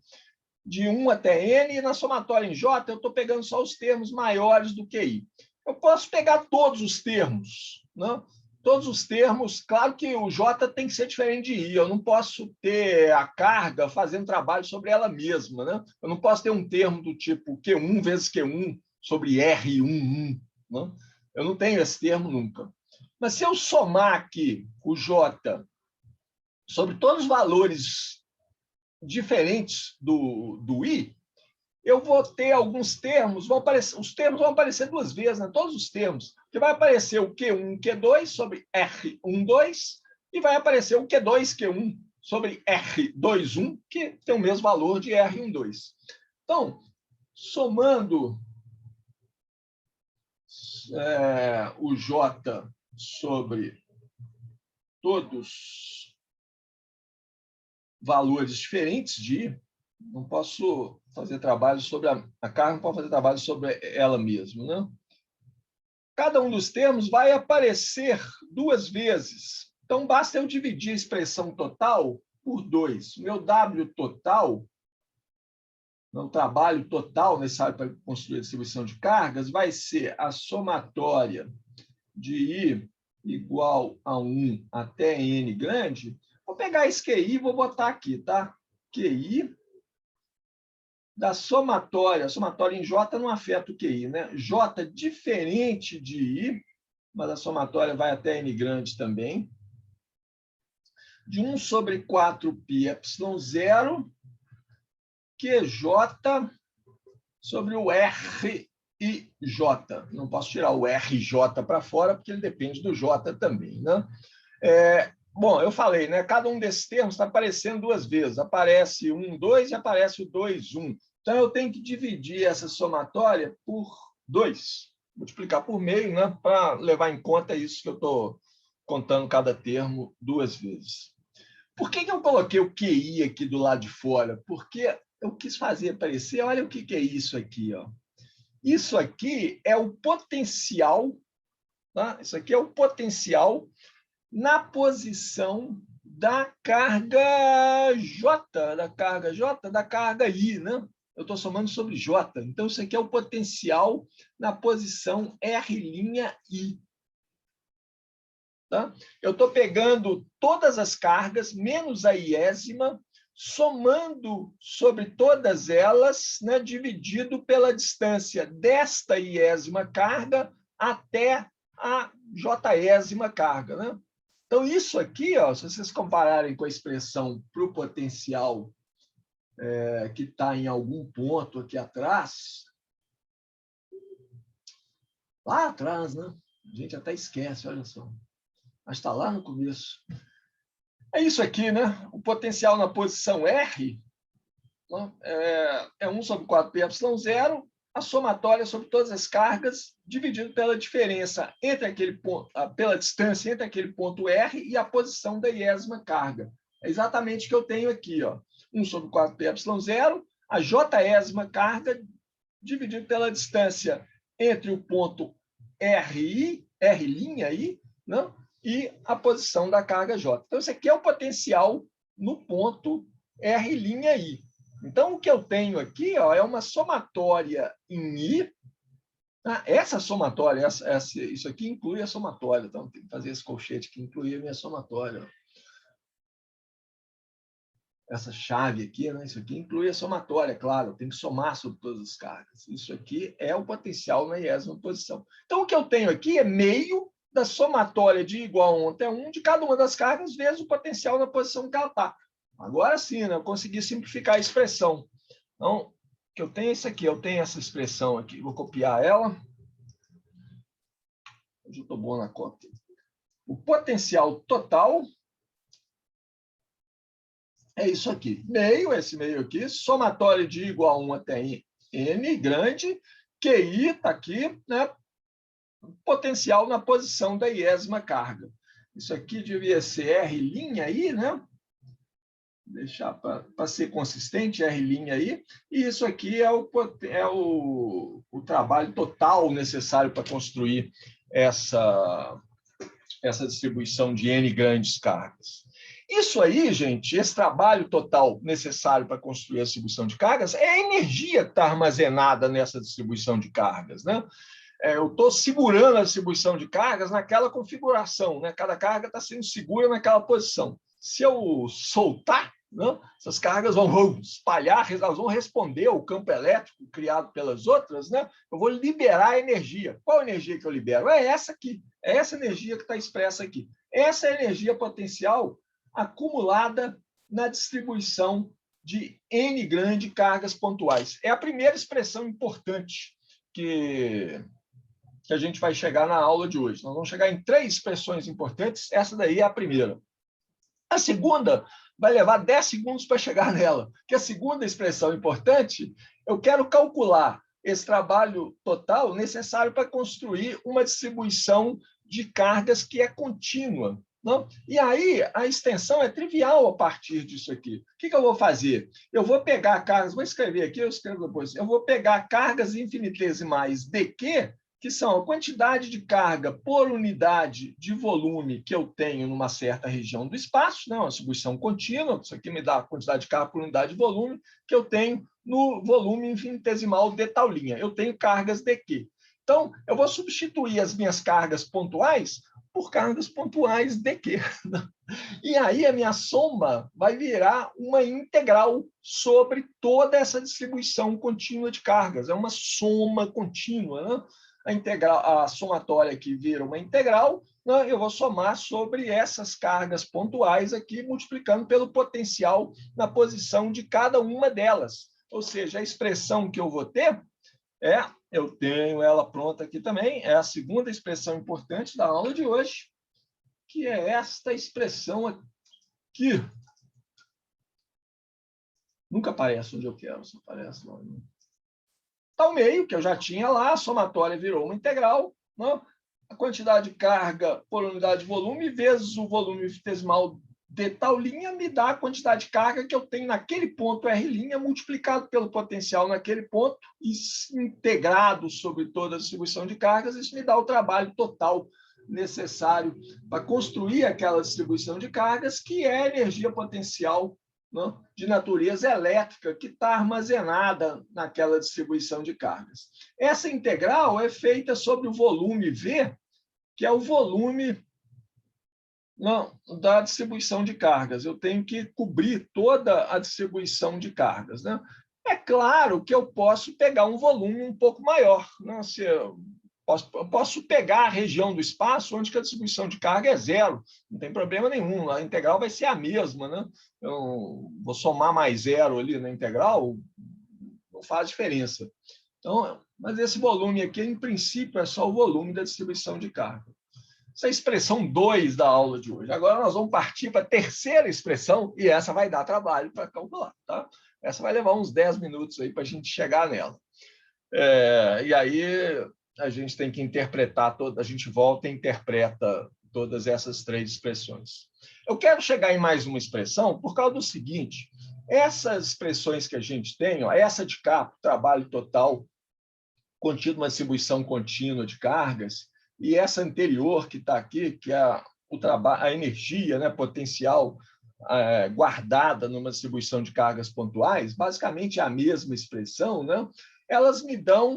de 1 até N, e na somatória em J eu estou pegando só os termos maiores do que I. Eu posso pegar todos os termos, né? Todos os termos, claro que o J tem que ser diferente de I, eu não posso ter a carga fazendo trabalho sobre ela mesma, né? Eu não posso ter um termo do tipo Q1 vezes Q1 sobre R11, né? Eu não tenho esse termo nunca. Mas se eu somar aqui o J sobre todos os valores diferentes do I, eu vou ter alguns termos, os termos vão aparecer duas vezes, né? Todos os termos, que vai aparecer o Q1, Q2 sobre R12 e vai aparecer o Q2, Q1 sobre R21, que tem o mesmo valor de R12. Então, somando temos o J sobre todos valores diferentes de I. Não posso fazer trabalho sobre a carga, não posso fazer trabalho sobre ela mesma, né? Cada um dos termos vai aparecer duas vezes. Então, basta eu dividir a expressão total por 2. O meu W total, meu trabalho total necessário para construir a distribuição de cargas, vai ser a somatória de I igual a 1 até N grande. Vou pegar esse QI e vou botar aqui, tá? QI da somatória. A somatória em J não afeta o QI, né? J diferente de I, mas a somatória vai até N grande também. De 1 sobre 4πε0, QJ sobre o RIJ. Não posso tirar o RJ para fora, porque ele depende do J também, né? Bom, eu falei, né? Cada um desses termos está aparecendo duas vezes. Aparece 1, 2 e aparece o 2, 1. Então, eu tenho que dividir essa somatória por 2. Multiplicar por meio, né? Para levar em conta isso que eu estou contando cada termo duas vezes. Por que eu coloquei o QI aqui do lado de fora? Porque eu quis fazer aparecer, olha o que é isso aqui, ó. Isso aqui é o potencial, tá? Isso aqui é o potencial na posição da carga J, da carga I, né? Eu estou somando sobre J. Então, isso aqui é o potencial na posição R'I. Tá? Eu estou pegando todas as cargas, menos a iésima, somando sobre todas elas, né, dividido pela distância desta iésima carga até a jésima carga. Né? Então, isso aqui, ó, se vocês compararem com a expressão para o potencial que está em algum ponto aqui atrás, lá atrás, né? A gente até esquece, olha só. Mas está lá no começo. É isso aqui, né? O potencial na posição R, né? É 1 sobre 4πε0, a somatória sobre todas as cargas, dividido pela diferença entre aquele ponto, pela distância entre aquele ponto R e a posição da iésima carga. É exatamente o que eu tenho aqui, ó. 1 sobre 4πε0, a jésima carga, dividido pela distância entre o ponto R'I, né? E a posição da carga J. Então, isso aqui é o potencial no ponto R'I. Então, o que eu tenho aqui, ó, é uma somatória em I. Essa somatória, isso aqui inclui a somatória. Então, tem que fazer esse colchete que inclui a minha somatória. Essa chave aqui, né? Isso aqui inclui a somatória, claro. Tem que somar sobre todas as cargas. Isso aqui é o potencial na iésima posição. Então, o que eu tenho aqui é meio da somatória de igual a 1 até 1 de cada uma das cargas vezes o potencial na posição que ela está. Agora sim, né? Eu consegui simplificar a expressão. Então, o que eu tenho é isso aqui. Eu tenho essa expressão aqui. Vou copiar ela. Hoje eu estou bom na cópia. O potencial total é isso aqui. Meio, esse meio aqui. Somatória de igual a 1 até N grande. QI está aqui, né? Potencial na posição da iésima carga. Isso aqui devia ser R'I, né? Deixar para ser consistente, R'I. E isso aqui é o trabalho total necessário para construir essa distribuição de N grandes cargas. Isso aí, gente, esse trabalho total necessário para construir a distribuição de cargas é a energia que está armazenada nessa distribuição de cargas, né? Eu estou segurando a distribuição de cargas naquela configuração, né? Cada carga está sendo segura naquela posição. Se eu soltar, né, essas cargas vão espalhar, elas vão responder ao campo elétrico criado pelas outras, né? Eu vou liberar a energia. Qual energia que eu libero? É essa aqui, é essa energia que está expressa aqui. Essa é a energia potencial acumulada na distribuição de N grande cargas pontuais. É a primeira expressão importante que a gente vai chegar na aula de hoje. Nós vamos chegar em 3 expressões importantes, essa daí é a primeira. A segunda vai levar 10 segundos para chegar nela, que a segunda expressão importante, eu quero calcular esse trabalho total necessário para construir uma distribuição de cargas que é contínua. Não? E aí, a extensão é trivial a partir disso aqui. O que eu vou fazer? Eu vou pegar cargas, vou escrever aqui, eu escrevo depois. Eu vou pegar cargas infinitesimais dq, que são a quantidade de carga por unidade de volume que eu tenho numa certa região do espaço, né? Uma distribuição contínua, isso aqui me dá a quantidade de carga por unidade de volume que eu tenho no volume infinitesimal de tal linha. Eu tenho cargas dq. Então, eu vou substituir as minhas cargas pontuais por cargas pontuais dq. E aí a minha soma vai virar uma integral sobre toda essa distribuição contínua de cargas. É uma soma contínua, né? A integral, a somatória aqui vira uma integral, né? Eu vou somar sobre essas cargas pontuais aqui, multiplicando pelo potencial na posição de cada uma delas. Ou seja, a expressão que eu vou ter eu tenho ela pronta aqui também, é a segunda expressão importante da aula de hoje, que é esta expressão aqui. Nunca aparece onde eu quero, só aparece lá. Está o meio, que eu já tinha lá, a somatória virou uma integral, né? A quantidade de carga por unidade de volume vezes o volume infinitesimal de tal linha me dá a quantidade de carga que eu tenho naquele ponto R' multiplicado pelo potencial naquele ponto e integrado sobre toda a distribuição de cargas, isso me dá o trabalho total necessário para construir aquela distribuição de cargas, que é a energia potencial, né, de natureza elétrica que está armazenada naquela distribuição de cargas. Essa integral é feita sobre o volume V, que é o volume da distribuição de cargas. Eu tenho que cobrir toda a distribuição de cargas, né? É claro que eu posso pegar um volume um pouco maior, né? Se eu posso pegar a região do espaço onde a distribuição de carga é zero, não tem problema nenhum, a integral vai ser a mesma, né? Eu vou somar mais zero ali na integral, não faz diferença. Então, mas esse volume aqui, em princípio, é só o volume da distribuição de carga. Essa é a expressão 2 da aula de hoje. Agora nós vamos partir para a terceira expressão, e essa vai dar trabalho para calcular, tá? Essa vai levar uns 10 minutos aí para a gente chegar nela. E aí a gente tem que interpretar, a gente volta e interpreta todas essas três expressões. Eu quero chegar em mais uma expressão por causa do seguinte: essas expressões que a gente tem, ó, essa de cá, trabalho total, contido uma distribuição contínua de cargas, e essa anterior que está aqui, que é a energia, né, potencial guardada numa distribuição de cargas pontuais, basicamente é a mesma expressão, né? Elas me dão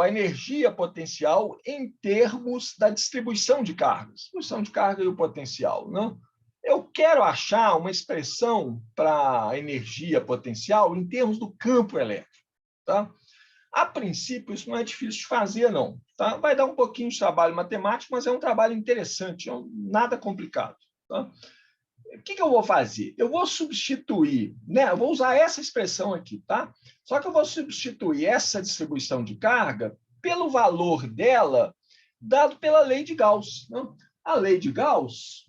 a energia potencial em termos da distribuição de cargas, distribuição de carga e o potencial, né? Eu quero achar uma expressão para a energia potencial em termos do campo elétrico, tá? A princípio, isso não é difícil de fazer, não. Tá? Vai dar um pouquinho de trabalho matemático, mas é um trabalho interessante, nada complicado. Tá? O que eu vou fazer? Eu vou substituir, né? Eu vou usar essa expressão aqui, tá? Só que eu vou substituir essa distribuição de carga pelo valor dela dado pela lei de Gauss. Né? A lei de Gauss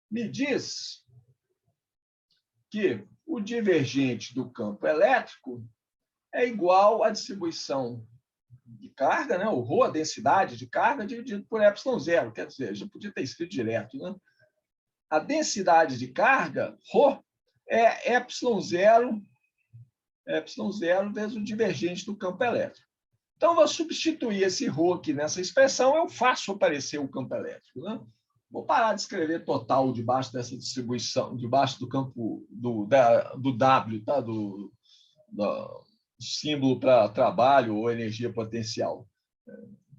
me diz que o divergente do campo elétrico é igual à distribuição de carga, né? O ρ, a densidade de carga, dividido por ε0. Quer dizer, já podia ter escrito direto, né? A densidade de carga, ρ, é ε0 vezes o divergente do campo elétrico. Então, eu vou substituir esse ρ aqui nessa expressão, eu faço aparecer o campo elétrico, né? Vou parar de escrever total debaixo dessa distribuição, debaixo do campo do W, tá? Do símbolo para trabalho ou energia potencial.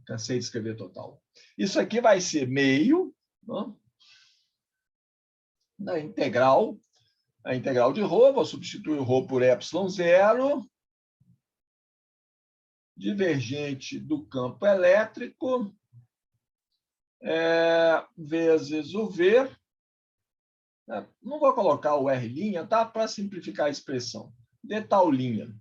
Cansei de escrever total. Isso aqui vai ser meio, né, da integral, a integral de ρ, vou substituir o ρ por ε0, divergente do campo elétrico, vezes o V. Não vou colocar o R', tá? Para simplificar a expressão. De tal linha.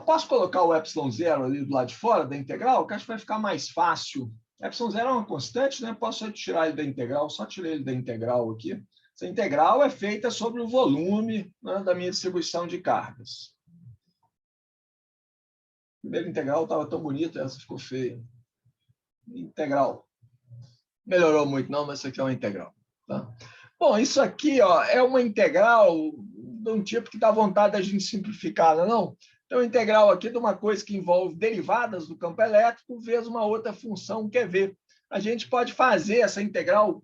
Posso colocar o ε0 ali do lado de fora da integral, que acho que vai ficar mais fácil Epsilon zero é uma constante, né? Posso tirar ele da integral, só tirei ele da integral aqui. Essa integral é feita sobre o volume, né, da minha distribuição de cargas. A primeira integral estava tão bonita, essa ficou feia. Integral. Melhorou muito, não, mas isso aqui é uma integral. Tá? Bom, isso aqui, ó, é uma integral de um tipo que dá vontade da gente simplificar, não é não? Então, integral aqui de uma coisa que envolve derivadas do campo elétrico vezes uma outra função que é V. A gente pode fazer essa integral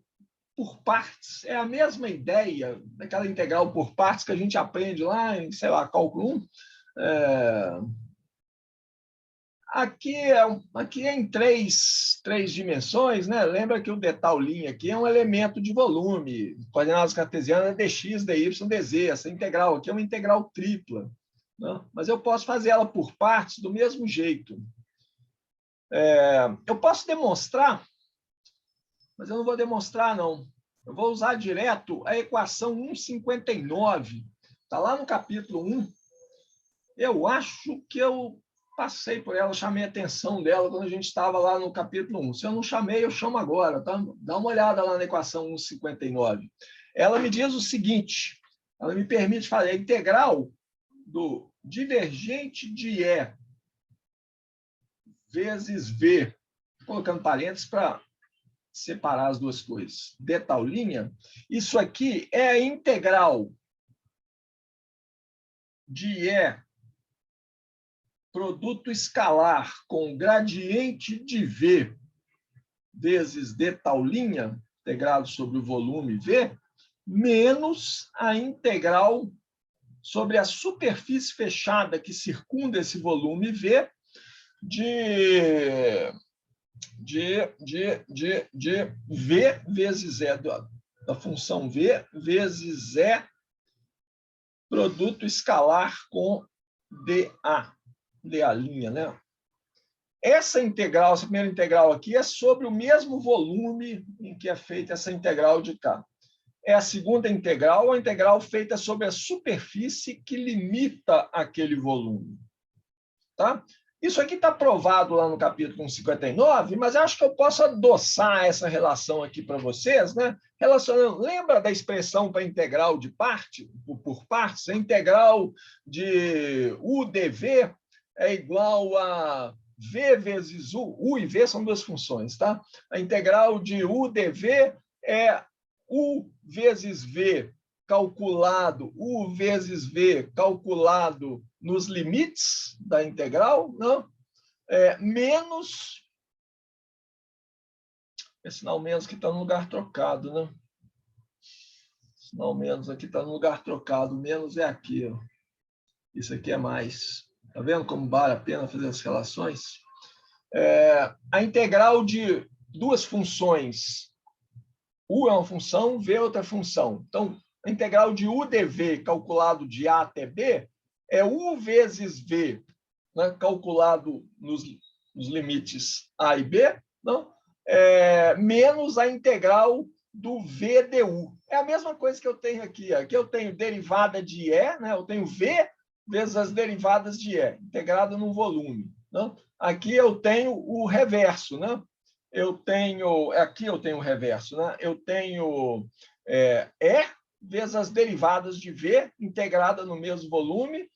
por partes. É a mesma ideia daquela integral por partes que a gente aprende lá em, sei lá, cálculo 1. Aqui é em três dimensões, né? Lembra que o detalhinho aqui é um elemento de volume. Coordenadas cartesianas dx, dy, dz. Essa integral aqui é uma integral tripla. Né? Mas eu posso fazer ela por partes do mesmo jeito. Eu posso demonstrar, mas eu não vou demonstrar, não. Eu vou usar direto a equação 1,59. Está lá no capítulo 1. Eu acho que eu passei por ela, chamei a atenção dela quando a gente estava lá no capítulo 1. Se eu não chamei, eu chamo agora. Tá? Dá uma olhada lá na equação 1,59. Ela me diz o seguinte, ela me permite fazer a integral do divergente de E vezes V, colocando parênteses para separar as duas coisas. De tal linha, isso aqui é a integral de E produto escalar com gradiente de V vezes de tal linha, integrado sobre o volume V, menos a integral sobre a superfície fechada que circunda esse volume V de V vezes E, da função V vezes E produto escalar com dA. dA', né? Essa integral, essa primeira integral aqui, é sobre o mesmo volume em que é feita essa integral de cá. É a segunda integral, a integral feita sobre a superfície que limita aquele volume. Tá? Isso aqui está provado lá no capítulo 159, mas acho que eu posso adoçar essa relação aqui para vocês, né? Relacionando, lembra da expressão para integral de parte, por partes? A integral de U dV é igual a V vezes U e V são duas funções, tá? A integral de U dV é U vezes V calculado, U vezes V calculado nos limites da integral, não? Menos, esse sinal menos que está no lugar trocado, né? Sinal menos aqui está no lugar trocado, menos é aqui, ó. Isso aqui é mais. Está vendo como vale a pena fazer as relações? A integral de duas funções, U é uma função, V é outra função. Então, a integral de U dV calculado de A até B é U vezes V, né, calculado nos limites A e B, não? Menos a integral do V du. É a mesma coisa que eu tenho aqui. Aqui eu tenho derivada de E, né? Eu tenho V vezes as derivadas de E, integrado no volume. Não? Aqui eu tenho o reverso, né? Aqui eu tenho o reverso, né? Eu tenho E vezes as derivadas de V, integrada no mesmo volume,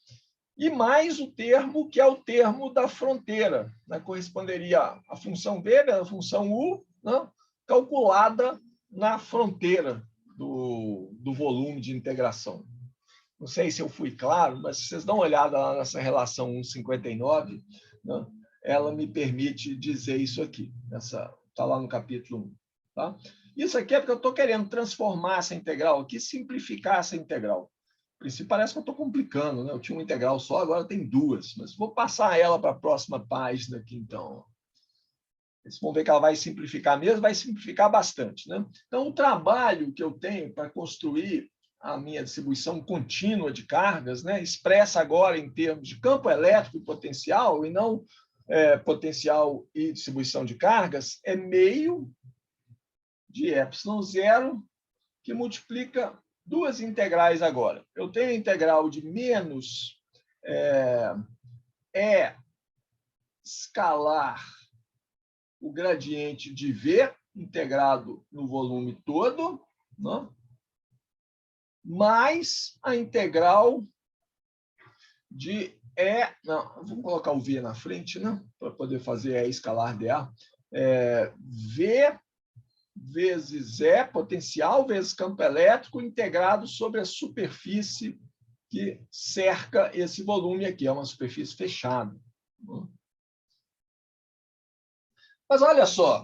e mais o termo, que é o termo da fronteira, né? Corresponderia à função V, à função U, né? Calculada na fronteira do volume de integração. Não sei se eu fui claro, mas se vocês dão uma olhada lá nessa relação 1,59, né? Ela me permite dizer isso aqui. Está lá no capítulo 1. Tá? Isso aqui é porque eu estou querendo transformar essa integral aqui, simplificar essa integral. A princípio parece que eu estou complicando, né? Eu tinha uma integral só, agora tem duas, mas vou passar ela para a próxima página aqui, então. Vocês vão ver que ela vai simplificar mesmo, vai simplificar bastante, né? Então, o trabalho que eu tenho para construir a minha distribuição contínua de cargas, né, expressa agora em termos de campo elétrico e potencial, e não potencial e distribuição de cargas, é meio de ε0, que multiplica duas integrais agora. Eu tenho a integral de menos E escalar o gradiente de V integrado no volume todo, né? Mais a integral de E... Não, vamos colocar o V na frente, né? Para poder fazer E escalar dA. V vezes E, potencial, vezes campo elétrico, integrado sobre a superfície que cerca esse volume aqui. É uma superfície fechada. Mas olha só,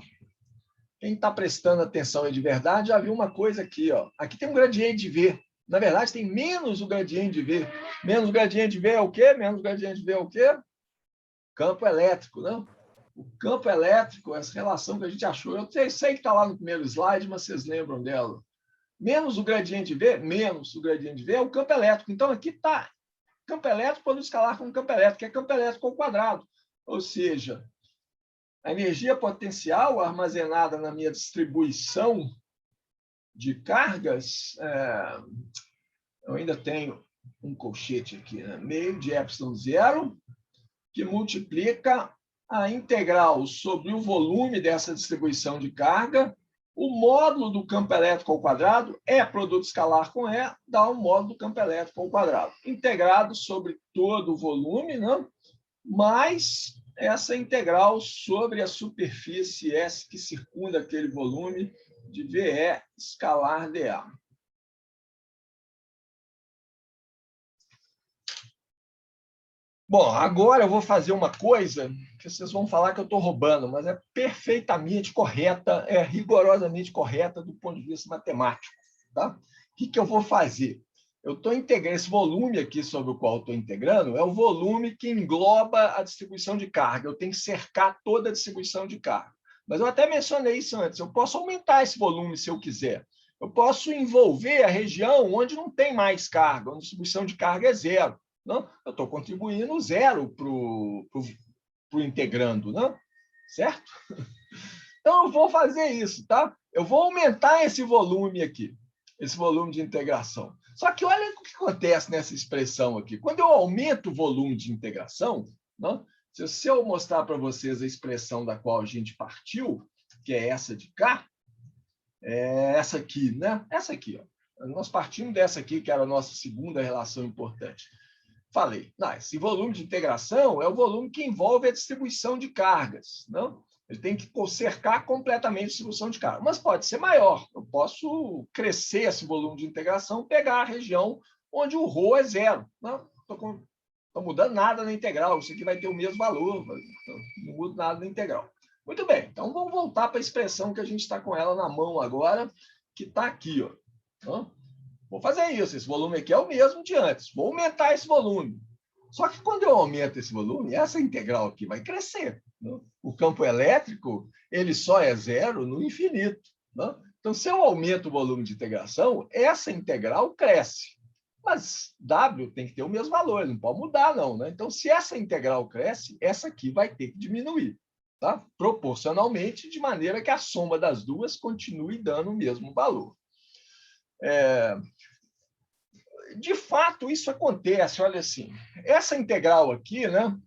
quem está prestando atenção aí de verdade já viu uma coisa aqui. Ó. Aqui tem um gradiente de V. Na verdade, tem menos o gradiente de V. Menos o gradiente de V é o quê? Menos o gradiente de V é o quê? Campo elétrico, não? O campo elétrico, essa relação que a gente achou, eu sei que está lá no primeiro slide, mas vocês lembram dela. Menos o gradiente de V, menos o gradiente de V é o campo elétrico. Então, aqui está campo elétrico, podemos escalar como campo elétrico, que é campo elétrico ao quadrado. Ou seja, a energia potencial armazenada na minha distribuição de cargas, eu ainda tenho um colchete aqui, né? Meio de ε0, que multiplica a integral sobre o volume dessa distribuição de carga. O módulo do campo elétrico ao quadrado é produto escalar com E, dá o módulo do campo elétrico ao quadrado. Integrado sobre todo o volume, né? Mais essa integral sobre a superfície S que circunda aquele volume de VE escalar dA. Bom, agora eu vou fazer uma coisa que vocês vão falar que eu estou roubando, mas é perfeitamente correta, é rigorosamente correta do ponto de vista matemático. Tá? O que eu vou fazer? Eu estou integrando esse volume aqui sobre o qual eu estou integrando, é o volume que engloba a distribuição de carga. Eu tenho que cercar toda a distribuição de carga. Mas eu até mencionei isso antes. Eu posso aumentar esse volume se eu quiser. Eu posso envolver a região onde não tem mais carga, onde a distribuição de carga é zero. Não? Eu estou contribuindo zero para o integrando, não? Certo? Então, eu vou fazer isso, tá? Eu vou aumentar esse volume aqui, esse volume de integração. Só que olha o que acontece nessa expressão aqui. Quando eu aumento o volume de integração, não? Se eu mostrar para vocês a expressão da qual a gente partiu, que é essa de cá, é essa aqui, né? Essa aqui, ó. Nós partimos dessa aqui, que era a nossa segunda relação importante. Falei, não, esse volume de integração é o volume que envolve a distribuição de cargas. Não? Ele tem que cercar completamente a distribuição de cargas. Mas pode ser maior. Eu posso crescer esse volume de integração, pegar a região onde o ρ é zero. Não estou mudando nada na integral. Isso aqui vai ter o mesmo valor. Não mudo nada na integral. Muito bem. Então, vamos voltar para a expressão que a gente está com ela na mão agora, que está aqui. Ó. Não? Vou fazer isso, esse volume aqui é o mesmo de antes. Vou aumentar esse volume. Só que quando eu aumento esse volume, essa integral aqui vai crescer. Não? O campo elétrico ele só é zero no infinito. Não? Então, se eu aumento o volume de integração, essa integral cresce. Mas W tem que ter o mesmo valor, ele não pode mudar, não. Né? Então, se essa integral cresce, essa aqui vai ter que diminuir. Tá? Proporcionalmente, de maneira que a soma das duas continue dando o mesmo valor. De fato, isso acontece, olha assim, essa integral aqui, né,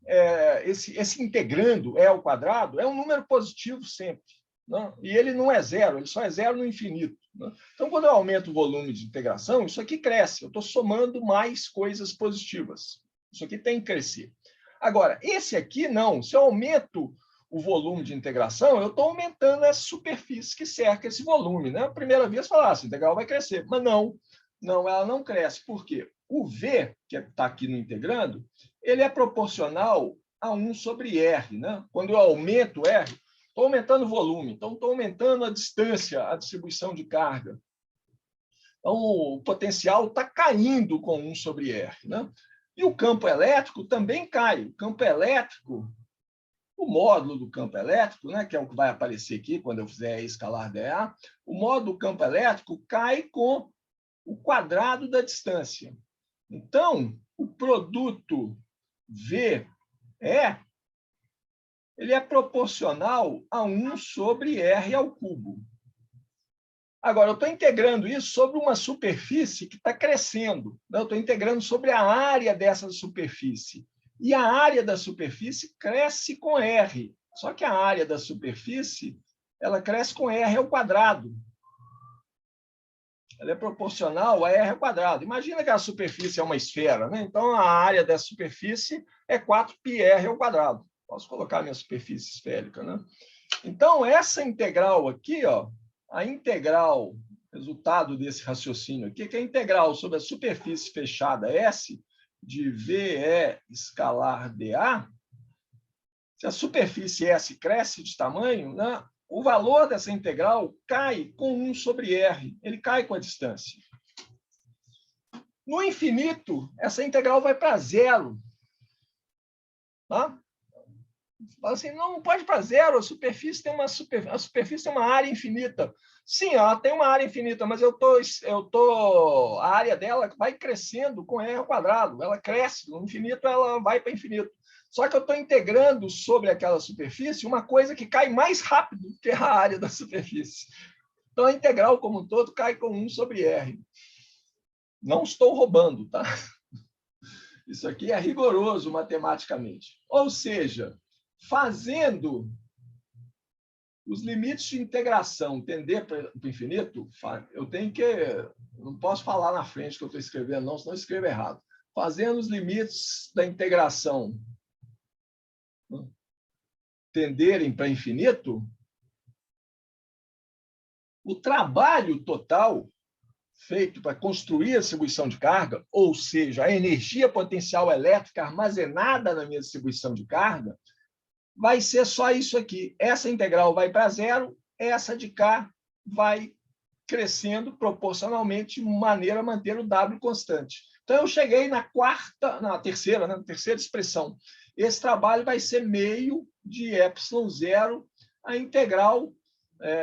esse integrando E ao quadrado, é um número positivo sempre, né? E ele não é zero, ele só é zero no infinito. Né? Então, quando eu aumento o volume de integração, isso aqui cresce, eu estou somando mais coisas positivas. Isso aqui tem que crescer. Agora, esse aqui não, se eu aumento o volume de integração, eu estou aumentando essa superfície que cerca esse volume. Né? A primeira vez, falar, essa integral vai crescer, mas não. Não, ela não cresce. Por quê? O V, que está aqui no integrando, ele é proporcional a 1 sobre R. Né? Quando eu aumento R, estou aumentando o volume, então estou aumentando a distância, a distribuição de carga. Então, o potencial está caindo com 1 sobre R. Né? E o campo elétrico também cai. O campo elétrico, o módulo do campo elétrico, né, que é o que vai aparecer aqui quando eu fizer escalar dA, o módulo do campo elétrico cai com o quadrado da distância. Então, o produto VE ele é proporcional a 1 sobre R ao cubo. Agora, eu estou integrando isso sobre uma superfície que está crescendo. Eu estou integrando sobre a área dessa superfície. E a área da superfície cresce com R. Só que a área da superfície ela cresce com R ao quadrado. Ela é proporcional a R ao quadrado. Imagina que a superfície é uma esfera, né? Então, a área da superfície é 4πr ao quadrado. Posso colocar minha superfície esférica, né? Então, essa integral aqui, ó, a integral, resultado desse raciocínio aqui, que é a integral sobre a superfície fechada S de VE escalar dA, se a superfície S cresce de tamanho, né, o valor dessa integral cai com 1 sobre R. Ele cai com a distância. No infinito, essa integral vai para zero. Tá? Fala assim, não pode para zero, a superfície tem uma área infinita. Sim, ela tem uma área infinita, mas a área dela vai crescendo com R ao quadrado. Ela cresce, no infinito ela vai para infinito. Só que eu estou integrando sobre aquela superfície uma coisa que cai mais rápido que a área da superfície. Então, a integral como um todo cai com 1 sobre R. Não estou roubando, tá? Isso aqui é rigoroso matematicamente. Ou seja, fazendo os limites de integração tender para o infinito, eu tenho que... Não posso falar na frente que eu estou escrevendo, não, senão eu escrevo errado. Fazendo os limites da integração tenderem para infinito, o trabalho total feito para construir a distribuição de carga, ou seja, a energia potencial elétrica armazenada na minha distribuição de carga, vai ser só isso aqui. Essa integral vai para zero, essa de cá vai crescendo proporcionalmente de maneira a manter o W constante. Então, eu cheguei na terceira expressão. Esse trabalho vai ser meio de ε0, a integral,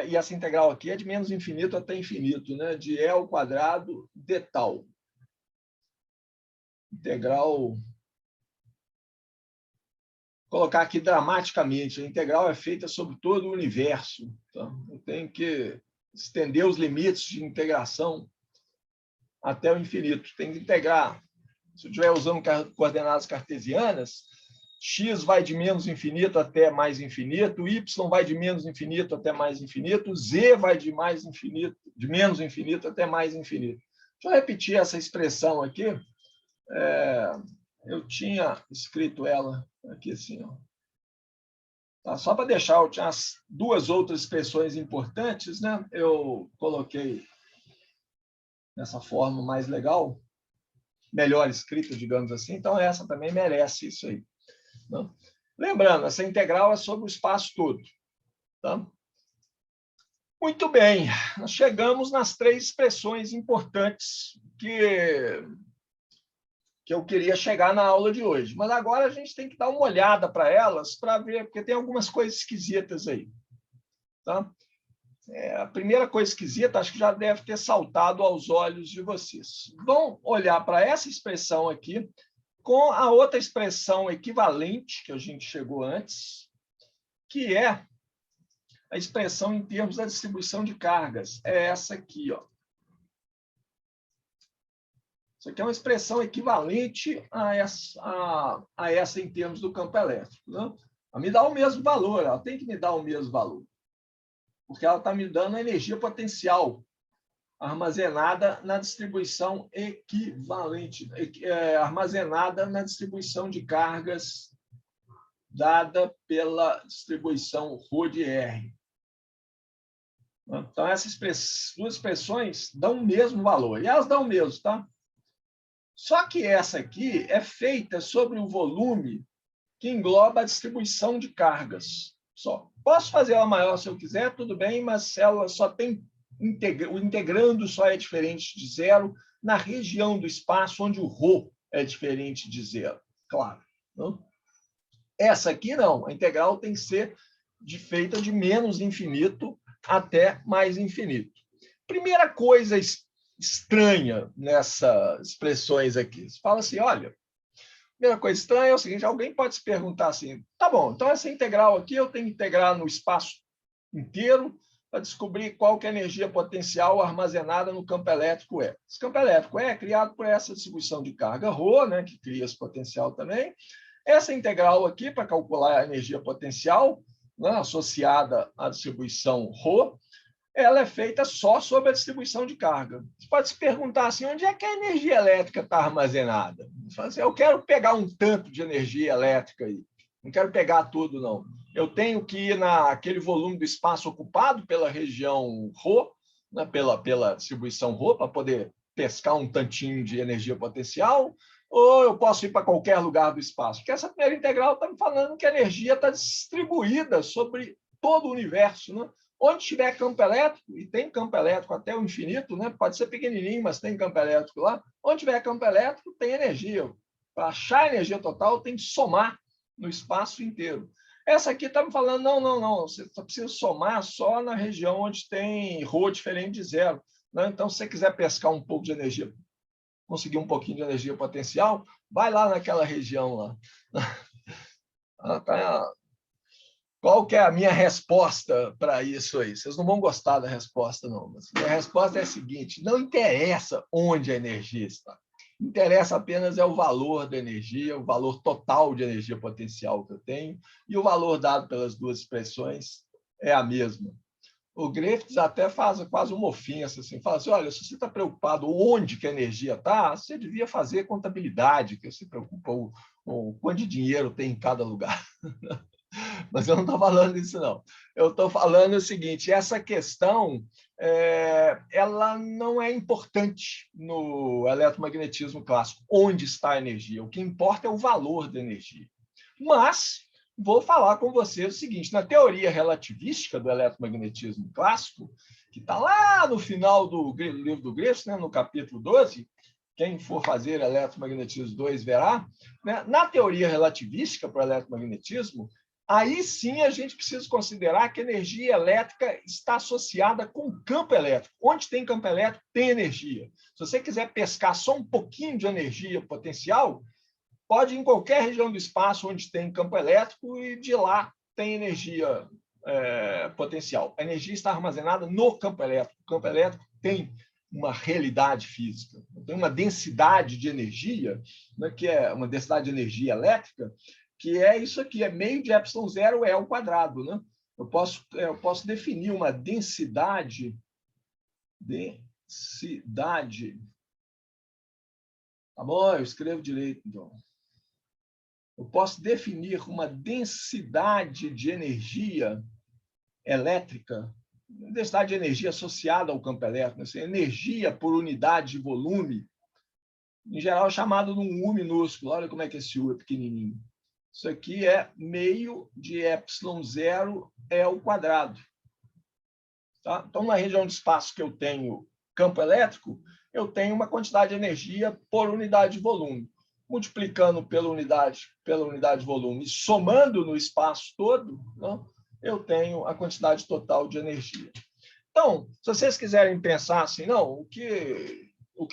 e essa integral aqui é de menos infinito até infinito, né? De E ao quadrado de tal. Integral... Vou colocar aqui dramaticamente, a integral é feita sobre todo o universo. Então, eu tenho que estender os limites de integração até o infinito. Tem que integrar. Se eu estiver usando coordenadas cartesianas, x vai de menos infinito até mais infinito, y vai de menos infinito até mais infinito, z vai de menos infinito até mais infinito. Deixa eu repetir essa expressão aqui. Eu tinha escrito ela aqui assim, ó. Tá, só para deixar, eu tinha as duas outras expressões importantes, né? Eu coloquei nessa forma mais legal, melhor escrita, digamos assim, então essa também merece isso aí. Né? Lembrando, essa integral é sobre o espaço todo. Tá? Muito bem, nós chegamos nas três expressões importantes que eu queria chegar na aula de hoje. Mas agora a gente tem que dar uma olhada para elas, para ver, porque tem algumas coisas esquisitas aí. Tá? A primeira coisa esquisita, acho que já deve ter saltado aos olhos de vocês. Vão olhar para essa expressão aqui, com a outra expressão equivalente, que a gente chegou antes, que é a expressão em termos da distribuição de cargas. É essa aqui, ó. Isso aqui é uma expressão equivalente a essa em termos do campo elétrico. Né? Ela me dá o mesmo valor, ela tem que me dar o mesmo valor. Porque ela está me dando a energia potencial armazenada na distribuição equivalente, armazenada na distribuição de cargas dada pela distribuição ρ de R. Então, essas duas expressões dão o mesmo valor. E elas dão o mesmo, tá? Só que essa aqui é feita sobre o volume que engloba a distribuição de cargas. Só. Posso fazer ela maior se eu quiser, tudo bem, mas ela só tem... O integrando só é diferente de zero na região do espaço onde o ρ é diferente de zero. Claro. Não? Essa aqui não. A integral tem que ser feita de menos infinito até mais infinito. Primeira coisa estranha nessas expressões aqui. Você fala assim, olha, a primeira coisa estranha é o seguinte, alguém pode se perguntar assim, tá bom, então essa integral aqui eu tenho que integrar no espaço inteiro para descobrir qual que é a energia potencial armazenada no campo elétrico E. Esse campo elétrico E é criado por essa distribuição de carga ρ, né, que cria esse potencial também. Essa integral aqui, para calcular a energia potencial, né, associada à distribuição ρ, ela é feita só sobre a distribuição de carga. Você pode se perguntar assim, onde é que a energia elétrica está armazenada? Você fala assim, eu quero pegar um tanto de energia elétrica aí, não quero pegar tudo, não. Eu tenho que ir naquele volume do espaço ocupado pela região ρ, né, pela distribuição ρ, para poder pescar um tantinho de energia potencial, ou eu posso ir para qualquer lugar do espaço? Porque essa primeira integral está me falando que a energia está distribuída sobre todo o universo, né? Onde tiver campo elétrico, e tem campo elétrico até o infinito, né? Pode ser pequenininho, mas tem campo elétrico lá. Onde tiver campo elétrico, tem energia. Para achar a energia total, tem que somar no espaço inteiro. Essa aqui está me falando, não, você só precisa somar só na região onde tem ρ diferente de zero. Né? Então, se você quiser pescar um pouco de energia, conseguir um pouquinho de energia potencial, vai lá naquela região lá. Qual que é a minha resposta para isso aí? Vocês não vão gostar da resposta, não. Mas a minha resposta é a seguinte, não interessa onde a energia está. Interessa apenas é o valor da energia, o valor total de energia potencial que eu tenho, e o valor dado pelas duas expressões é a mesma. O Griffiths até faz quase uma ofensa, assim, fala assim, olha, se você está preocupado onde que a energia está, você devia fazer contabilidade, que você preocupa o quanto de dinheiro tem em cada lugar. Mas eu não estou falando isso, não. Eu estou falando o seguinte, essa questão ela não é importante no eletromagnetismo clássico, onde está a energia. O que importa é o valor da energia. Mas vou falar com vocês o seguinte, na teoria relativística do eletromagnetismo clássico, que está lá no final do livro do Griffiths, né, no capítulo 12, quem for fazer eletromagnetismo 2 verá, né, na teoria relativística para o eletromagnetismo, aí sim a gente precisa considerar que a energia elétrica está associada com o campo elétrico. Onde tem campo elétrico, tem energia. Se você quiser pescar só um pouquinho de energia potencial, pode ir em qualquer região do espaço onde tem campo elétrico e de lá tem energia potencial. A energia está armazenada no campo elétrico. O campo elétrico tem uma realidade física, tem uma densidade de energia, né, que é uma densidade de energia elétrica, que é isso aqui, é meio de ε0 ao quadrado. Né? Eu posso definir uma densidade, tá bom? Eu escrevo direito, então. Eu posso definir uma densidade de energia elétrica, densidade de energia associada ao campo elétrico, assim, energia por unidade de volume, em geral chamado de um U minúsculo. Olha como é que esse U é pequenininho. Isso aqui é meio de ε0 ao quadrado. Tá? Então, na região de espaço que eu tenho campo elétrico, eu tenho uma quantidade de energia por unidade de volume. Multiplicando pela unidade de volume e somando no espaço todo, né, eu tenho a quantidade total de energia. Então, se vocês quiserem pensar assim, não, o que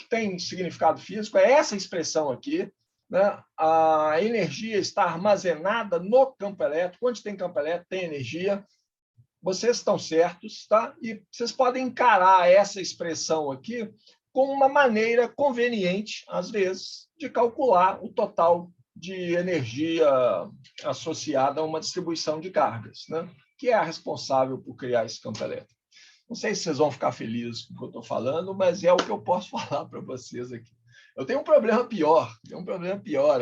tem significado físico é essa expressão aqui, né? A energia está armazenada no campo elétrico. Onde tem campo elétrico, tem energia. Vocês estão certos, tá? E vocês podem encarar essa expressão aqui como uma maneira conveniente, às vezes, de calcular o total de energia associada a uma distribuição de cargas, né? Que é a responsável por criar esse campo elétrico. Não sei se vocês vão ficar felizes com o que eu estou falando, mas é o que eu posso falar para vocês aqui. Eu tenho um problema pior,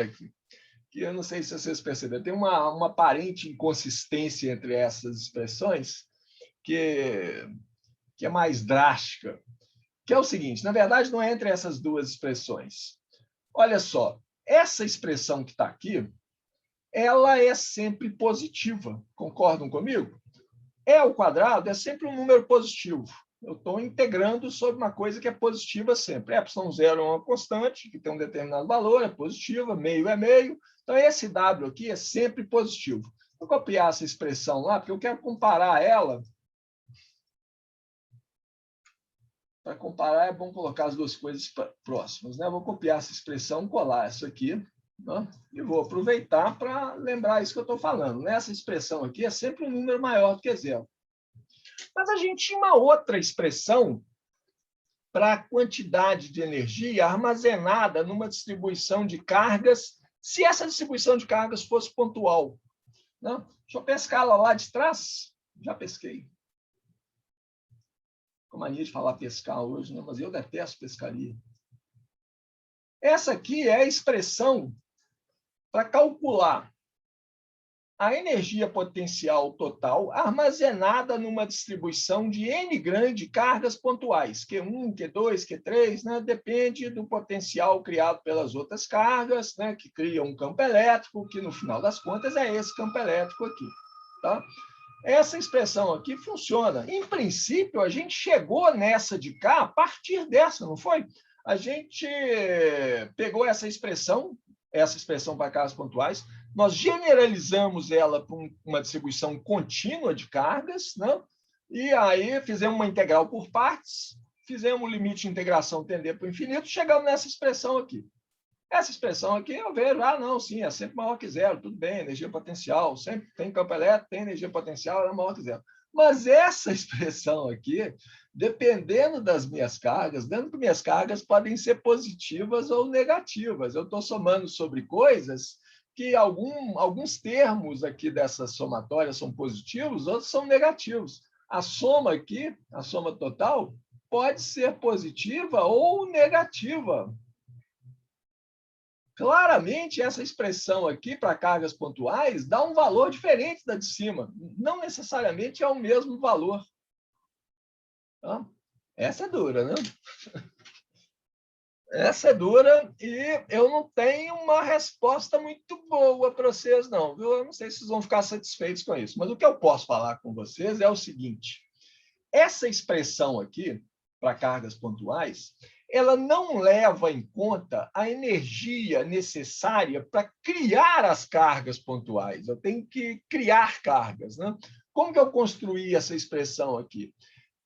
aqui, que eu não sei se vocês perceberam. Tem uma aparente inconsistência entre essas expressões que é mais drástica, que é o seguinte, na verdade, não é entre essas duas expressões. Olha só, essa expressão que está aqui, ela é sempre positiva, concordam comigo? E ao quadrado é sempre um número positivo. Eu estou integrando sobre uma coisa que é positiva sempre. ε0 é uma constante, que tem um determinado valor, é positiva, meio é meio. Então, esse W aqui é sempre positivo. Vou copiar essa expressão lá, porque eu quero comparar ela. Para comparar, é bom colocar as duas coisas próximas. Né? Vou copiar essa expressão, colar isso aqui, né? E vou aproveitar para lembrar isso que eu estou falando. Nessa expressão aqui é sempre um número maior do que zero. Mas a gente tinha uma outra expressão para a quantidade de energia armazenada numa distribuição de cargas, se essa distribuição de cargas fosse pontual. Não? Deixa eu pescar ela lá de trás. Já pesquei. Com mania de falar pescar hoje, né? Mas eu detesto pescaria. Essa aqui é a expressão para calcular a energia potencial total armazenada numa distribuição de N grande cargas pontuais, Q1, Q2, Q3, né? Depende do potencial criado pelas outras cargas, né? Que criam um campo elétrico, que no final das contas é esse campo elétrico aqui. Tá? Essa expressão aqui funciona. Em princípio, a gente chegou nessa de cá a partir dessa, não foi? A gente pegou essa expressão para cargas pontuais, nós generalizamos ela para uma distribuição contínua de cargas, né? E aí fizemos uma integral por partes, fizemos o limite de integração tender para o infinito, chegamos nessa expressão aqui. Essa expressão aqui eu vejo, não, sim, é sempre maior que zero, tudo bem, energia potencial, sempre tem campo elétrico, tem energia potencial, é maior que zero. Mas essa expressão aqui, dependendo das minhas cargas, dando que minhas cargas podem ser positivas ou negativas. Eu estou somando sobre coisas que alguns termos aqui dessa somatória são positivos, outros são negativos. A soma aqui, a soma total, pode ser positiva ou negativa. Claramente, essa expressão aqui para cargas pontuais dá um valor diferente da de cima. Não necessariamente é o mesmo valor. Tá? Essa é dura, né? Essa é dura e eu não tenho uma resposta muito boa para vocês, não. Viu? Eu não sei se vocês vão ficar satisfeitos com isso. Mas o que eu posso falar com vocês é o seguinte. Essa expressão aqui, para cargas pontuais, ela não leva em conta a energia necessária para criar as cargas pontuais. Eu tenho que criar cargas, né? Como que eu construí essa expressão aqui?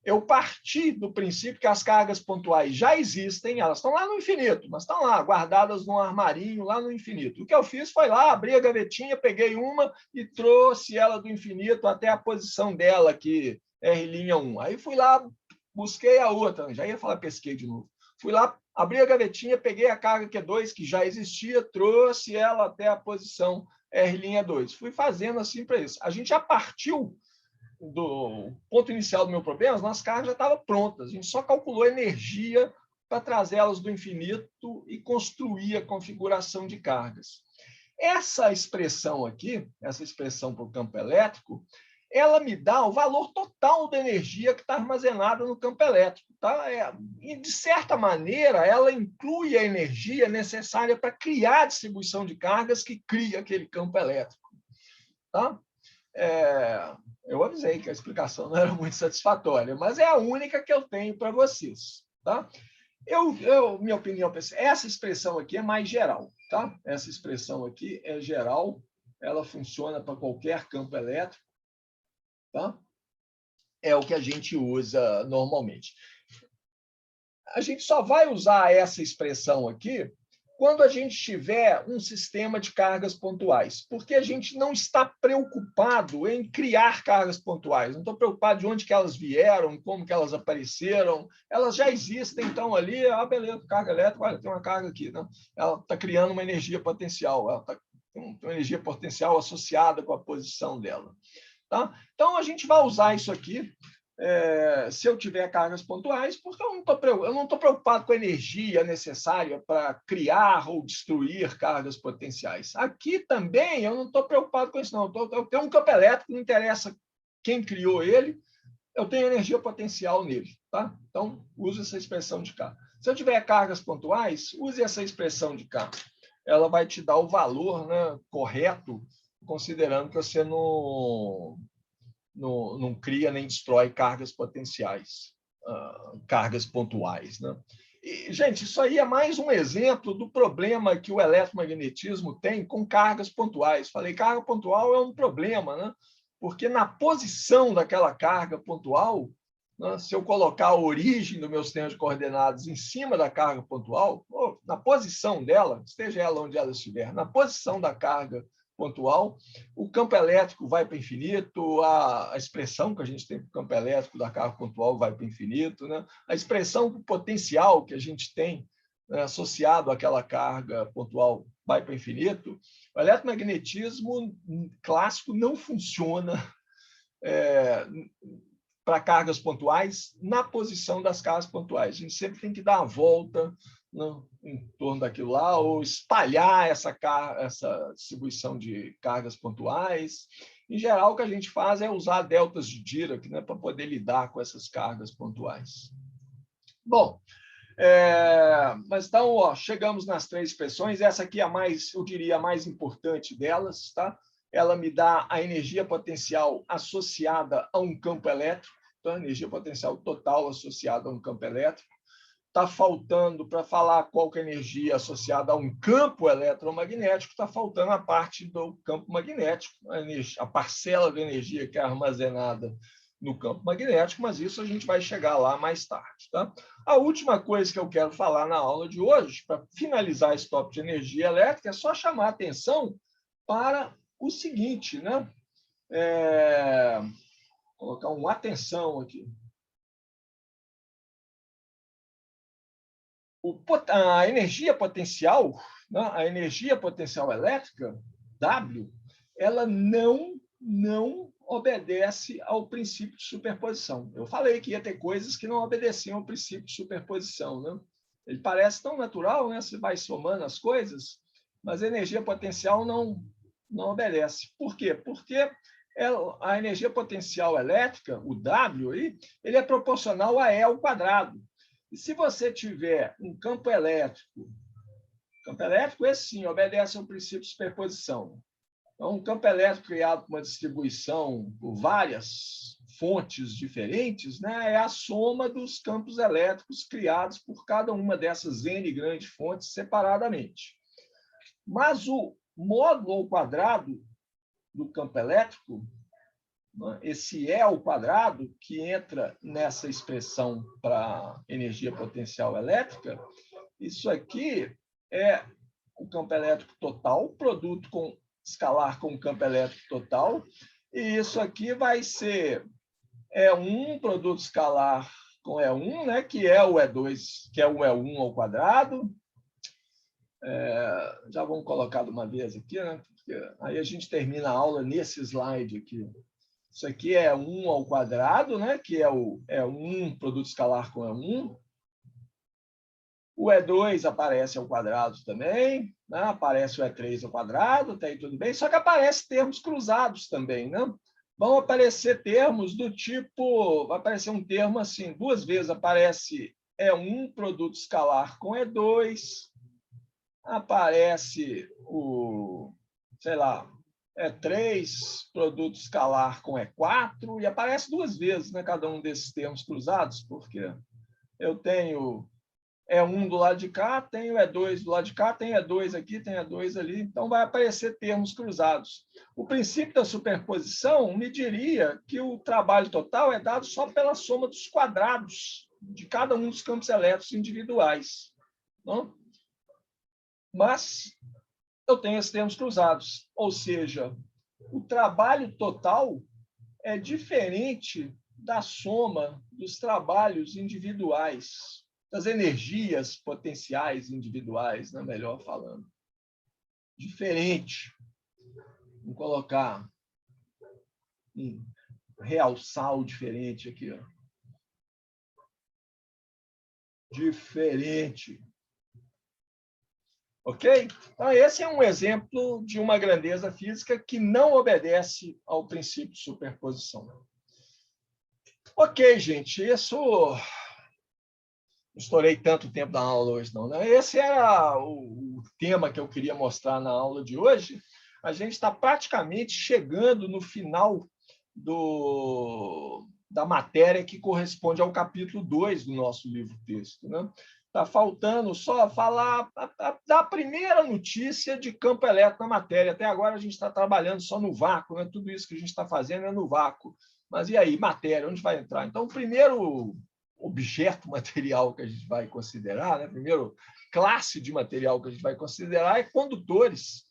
Eu parti do princípio que as cargas pontuais já existem, elas estão lá no infinito, mas estão lá, guardadas num armarinho lá no infinito. O que eu fiz foi lá, abri a gavetinha, peguei uma e trouxe ela do infinito até a posição dela aqui, R'1. Aí fui lá, busquei a outra, já ia falar pesquei de novo. Fui lá, abri a gavetinha, peguei a carga Q2, que já existia, trouxe ela até a posição R'2. Fui fazendo assim para isso. A gente já partiu do ponto inicial do meu problema, as nossas cargas já estavam prontas. A gente só calculou energia para trazê-las do infinito e construir a configuração de cargas. Essa expressão aqui, essa expressão para o campo elétrico, ela me dá o valor total da energia que está armazenada no campo elétrico. Tá? E, de certa maneira, ela inclui a energia necessária para criar a distribuição de cargas que cria aquele campo elétrico. Tá? Eu avisei que a explicação não era muito satisfatória, mas é a única que eu tenho para vocês. Tá? Minha opinião, essa expressão aqui é mais geral. Tá? Essa expressão aqui é geral, ela funciona para qualquer campo elétrico. Tá? É o que a gente usa normalmente. A gente só vai usar essa expressão aqui quando a gente tiver um sistema de cargas pontuais, porque a gente não está preocupado em criar cargas pontuais, não estou preocupado de onde que elas vieram, como que elas apareceram, elas já existem, então ali, beleza, carga elétrica, olha, tem uma carga aqui, né? Ela está criando uma energia potencial, ela está com uma energia potencial associada com a posição dela. Tá? Então, a gente vai usar isso aqui se eu tiver cargas pontuais, porque eu não estou preocupado com a energia necessária para criar ou destruir cargas potenciais. Aqui também eu não estou preocupado com isso, não. Eu tenho um campo elétrico, não interessa quem criou ele, eu tenho energia potencial nele. Tá? Então, use essa expressão de cá. Se eu tiver cargas pontuais, use essa expressão de cá. Ela vai te dar o valor, né, correto, considerando que você não cria nem destrói cargas potenciais, cargas pontuais. Né? E, gente, isso aí é mais um exemplo do problema que o eletromagnetismo tem com cargas pontuais. Falei, carga pontual é um problema, né? Porque na posição daquela carga pontual, né, se eu colocar a origem do meu sistema de coordenadas em cima da carga pontual, na posição dela, esteja ela onde ela estiver, na posição da carga pontual, o campo elétrico vai para o infinito, a expressão que a gente tem para o campo elétrico da carga pontual vai para o infinito, né? A expressão potencial que a gente tem né, associado àquela carga pontual vai para o infinito, o eletromagnetismo clássico não funciona para cargas pontuais na posição das cargas pontuais. A gente sempre tem que dar a volta, né, em torno daquilo lá, ou espalhar essa distribuição de cargas pontuais. Em geral, o que a gente faz é usar deltas de Dirac, né, para poder lidar com essas cargas pontuais. Bom, mas então, ó, chegamos nas 3 expressões. Essa aqui é a mais, eu diria, a mais importante delas, tá? Ela me dá a energia potencial associada a um campo elétrico, então a energia potencial total associada a um campo elétrico. Está faltando, para falar qual que é a energia associada a um campo eletromagnético, está faltando a parte do campo magnético, a parcela de energia que é armazenada no campo magnético, mas isso a gente vai chegar lá mais tarde. Tá? A última coisa que eu quero falar na aula de hoje, para finalizar esse tópico de energia elétrica, é só chamar a atenção para o seguinte, né? Vou colocar uma atenção aqui. A energia potencial, né? A energia potencial elétrica, W, ela não obedece ao princípio de superposição. Eu falei que ia ter coisas que não obedeciam ao princípio de superposição, né? Ele parece tão natural, né? Você vai somando as coisas, mas a energia potencial não obedece. Por quê? Porque a energia potencial elétrica, o W, aí, ele é proporcional a E ao quadrado. E se você tiver um campo elétrico, esse sim obedece ao princípio de superposição. Então, um campo elétrico criado por uma distribuição por várias fontes diferentes, né, é a soma dos campos elétricos criados por cada uma dessas N grandes fontes separadamente. Mas o módulo ao quadrado do campo elétrico, esse E ao quadrado, que entra nessa expressão para energia potencial elétrica, isso aqui é o campo elétrico total, produto escalar com o campo elétrico total, e isso aqui vai ser E1, produto escalar com E1, né, que é o E2, que é o E1 ao quadrado. Já vamos colocar de uma vez aqui, né? Porque aí a gente termina a aula nesse slide aqui. Isso aqui é 1 ao quadrado, né? Que é o E1, produto escalar com E1. O E2 aparece ao quadrado também, né? Aparece o E3 ao quadrado, até aí tudo bem, só que aparece termos cruzados também, né? Vão aparecer termos do tipo, vai aparecer um termo assim, 2 vezes aparece E1, produto escalar com E2, aparece sei lá, E3, produto escalar com E4, e aparece 2 vezes, né, cada um desses termos cruzados, porque eu tenho E1 do lado de cá, tenho E2 do lado de cá, tem E2 aqui, tem E2 ali, então vai aparecer termos cruzados. O princípio da superposição me diria que o trabalho total é dado só pela soma dos quadrados de cada um dos campos elétricos individuais. Não? Mas eu tenho esses termos cruzados, ou seja, o trabalho total é diferente da soma dos trabalhos individuais, das energias potenciais individuais, né, melhor falando. Diferente. Vamos colocar realçar o diferente aqui. Ó. Diferente. Ok? Então, esse é um exemplo de uma grandeza física que não obedece ao princípio de superposição. Ok, gente, isso... Não estourei tanto tempo na aula hoje, não. Né? Esse era o tema que eu queria mostrar na aula de hoje. A gente está praticamente chegando no final da matéria que corresponde ao capítulo 2 do nosso livro-texto. Né? Está faltando só falar da primeira notícia de campo elétrico na matéria. Até agora a gente está trabalhando só no vácuo, né? Tudo isso que a gente está fazendo é no vácuo. Mas e aí, matéria, onde vai entrar? Então, o primeiro objeto material que a gente vai considerar, né? Primeiro classe de material que a gente vai considerar é condutores,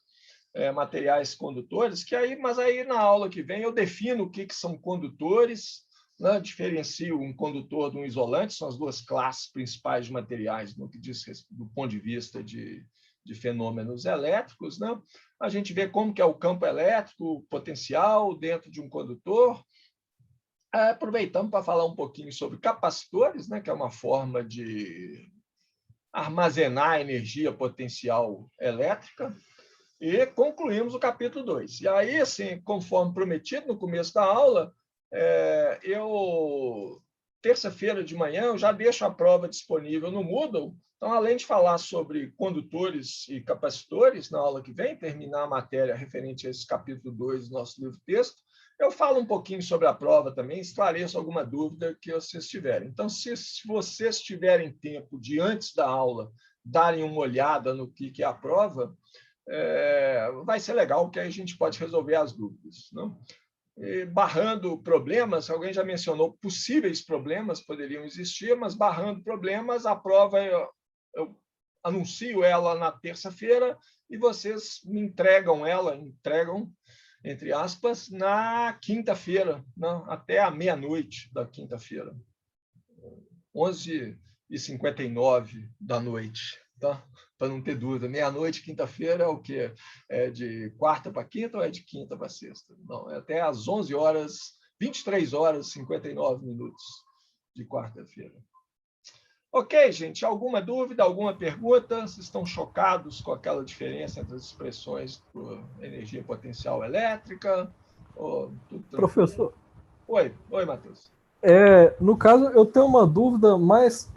materiais condutores, mas aí na aula que vem eu defino o que são condutores, né? Diferencio um condutor de um isolante, são as duas classes principais de materiais no que diz do ponto de vista de fenômenos elétricos, né? A gente vê como que é o campo elétrico potencial dentro de um condutor. Aproveitamos para falar um pouquinho sobre capacitores, né? Que é uma forma de armazenar energia potencial elétrica. E concluímos o capítulo 2. E aí, assim, conforme prometido no começo da aula, terça-feira de manhã, eu já deixo a prova disponível no Moodle. Então, além de falar sobre condutores e capacitores na aula que vem, terminar a matéria referente a esse capítulo 2 do nosso livro-texto, eu falo um pouquinho sobre a prova também, esclareço alguma dúvida que vocês tiverem. Então, se vocês tiverem tempo de, antes da aula, darem uma olhada no que é a prova, vai ser legal, porque aí a gente pode resolver as dúvidas. Não? E barrando problemas, alguém já mencionou possíveis problemas poderiam existir, mas barrando problemas, a prova eu anuncio ela na terça-feira e vocês me entregam, entre aspas, na quinta-feira, até a meia-noite da quinta-feira, 11h59 da noite. Tá? Para não ter dúvida, meia-noite, quinta-feira, é o quê? É de quarta para quinta ou é de quinta para sexta? Não, é até às 23h59 de quarta-feira. Ok, gente, alguma dúvida, alguma pergunta? Vocês estão chocados com aquela diferença entre as expressões por energia potencial elétrica? Professor. Oi, Matheus. No caso, eu tenho uma dúvida mais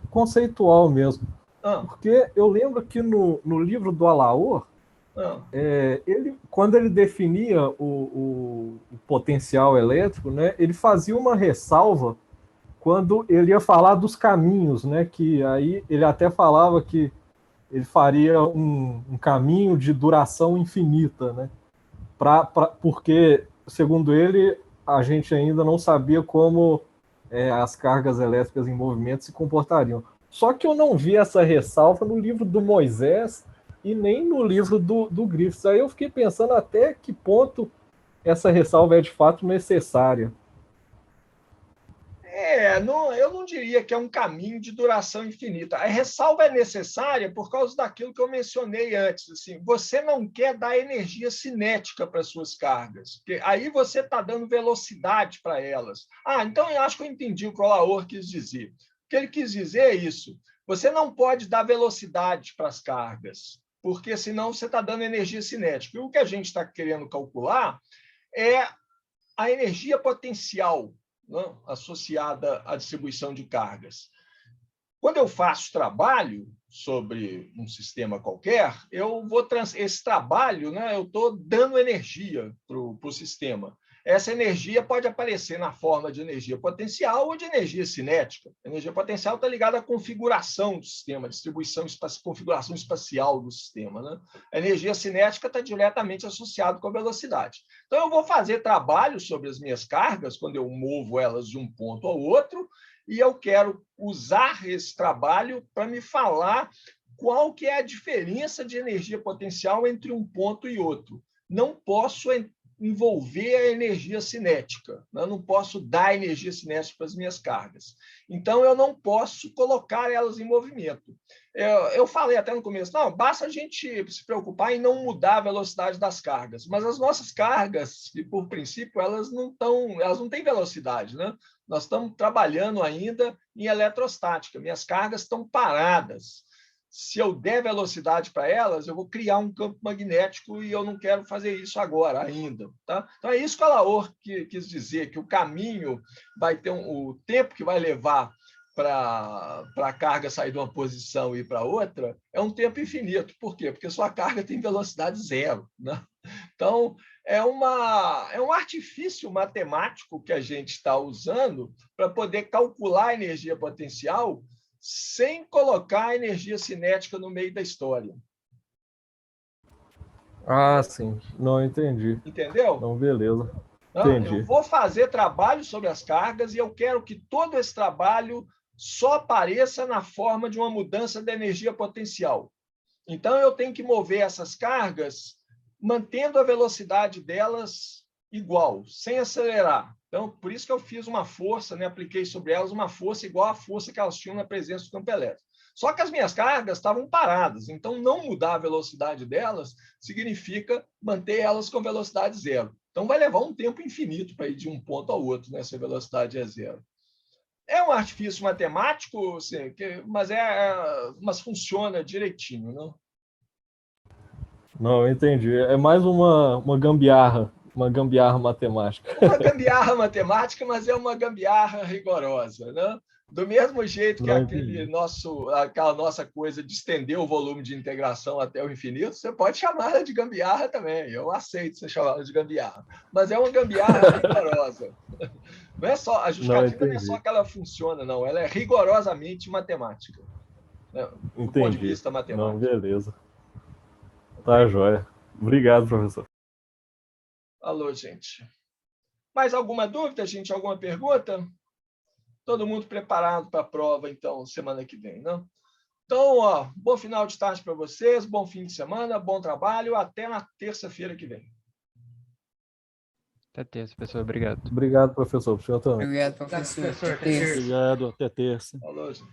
conceitual mesmo. Porque eu lembro que no livro do Alaor, quando ele definia o potencial elétrico, né, ele fazia uma ressalva quando ele ia falar dos caminhos, né, que aí ele até falava que ele faria um caminho de duração infinita, né, porque, segundo ele, a gente ainda não sabia como as cargas elétricas em movimento se comportariam. Só que eu não vi essa ressalva no livro do Moisés e nem no livro do Griffiths. Aí eu fiquei pensando até que ponto essa ressalva é de fato necessária. Eu não diria que é um caminho de duração infinita. A ressalva é necessária por causa daquilo que eu mencionei antes. Assim, você não quer dar energia cinética para suas cargas, porque aí você está dando velocidade para elas. Então eu acho que eu entendi o que o Laor quis dizer. O que ele quis dizer é isso. Você não pode dar velocidade para as cargas, porque senão você está dando energia cinética. E o que a gente está querendo calcular é a energia potencial, não, associada à distribuição de cargas. Quando eu faço trabalho sobre um sistema qualquer, esse trabalho, né, eu estou dando energia para o sistema. Essa energia pode aparecer na forma de energia potencial ou de energia cinética. A energia potencial está ligada à configuração do sistema, configuração espacial do sistema. Né? A energia cinética está diretamente associada com a velocidade. Então, eu vou fazer trabalho sobre as minhas cargas, quando eu movo elas de um ponto ao outro, e eu quero usar esse trabalho para me falar qual que é a diferença de energia potencial entre um ponto e outro. Não posso envolver a energia cinética, eu não posso dar energia cinética para as minhas cargas. Então, eu não posso colocar elas em movimento. Eu falei até no começo, não, basta a gente se preocupar em não mudar a velocidade das cargas, mas as nossas cargas, por princípio, elas não têm velocidade, né? Nós estamos trabalhando ainda em eletrostática, minhas cargas estão paradas. Se eu der velocidade para elas, eu vou criar um campo magnético e eu não quero fazer isso agora ainda. Tá? Então, é isso que a Laor quis dizer, que o caminho vai ter o tempo que vai levar para a carga sair de uma posição e ir para outra é um tempo infinito. Por quê? Porque sua carga tem velocidade zero. Né? Então, é um artifício matemático que a gente está usando para poder calcular a energia potencial sem colocar a energia cinética no meio da história. Sim. Não entendi. Entendeu? Não, beleza. Entendi. Eu vou fazer trabalho sobre as cargas e eu quero que todo esse trabalho só apareça na forma de uma mudança da energia potencial. Então, eu tenho que mover essas cargas mantendo a velocidade delas igual, sem acelerar. Então, por isso que eu fiz uma força, né? Apliquei sobre elas uma força igual à força que elas tinham na presença do campo elétrico. Só que as minhas cargas estavam paradas, então não mudar a velocidade delas significa manter elas com velocidade zero. Então vai levar um tempo infinito para ir de um ponto ao outro, né, se a velocidade é zero. É um artifício matemático, mas funciona direitinho, não? Não, eu entendi. É mais uma gambiarra matemática. Uma gambiarra matemática, mas é uma gambiarra rigorosa, né? Do mesmo jeito que Não entendi. aquela nossa coisa de estender o volume de integração até o infinito, você pode chamar ela de gambiarra também. Eu aceito você chamar ela de gambiarra. Mas é uma gambiarra rigorosa. Não é só, a Não justificativa não é só entendi. que ela funciona, não. Ela é rigorosamente matemática, né? Do ponto de Entendi. vista Não, matemático. beleza. Tá, Ok? joia. Obrigado, professor. Alô, gente. Mais alguma dúvida, gente? Alguma pergunta? Todo mundo preparado para a prova, então, semana que vem, não? Então, ó, bom final de tarde para vocês, bom fim de semana, bom trabalho, até na terça-feira que vem. Até terça, professor. Obrigado. Obrigado, professor. Pro senhor também. Obrigado, professor. Professor, Até terça. Obrigado. Até terça. Falou, gente.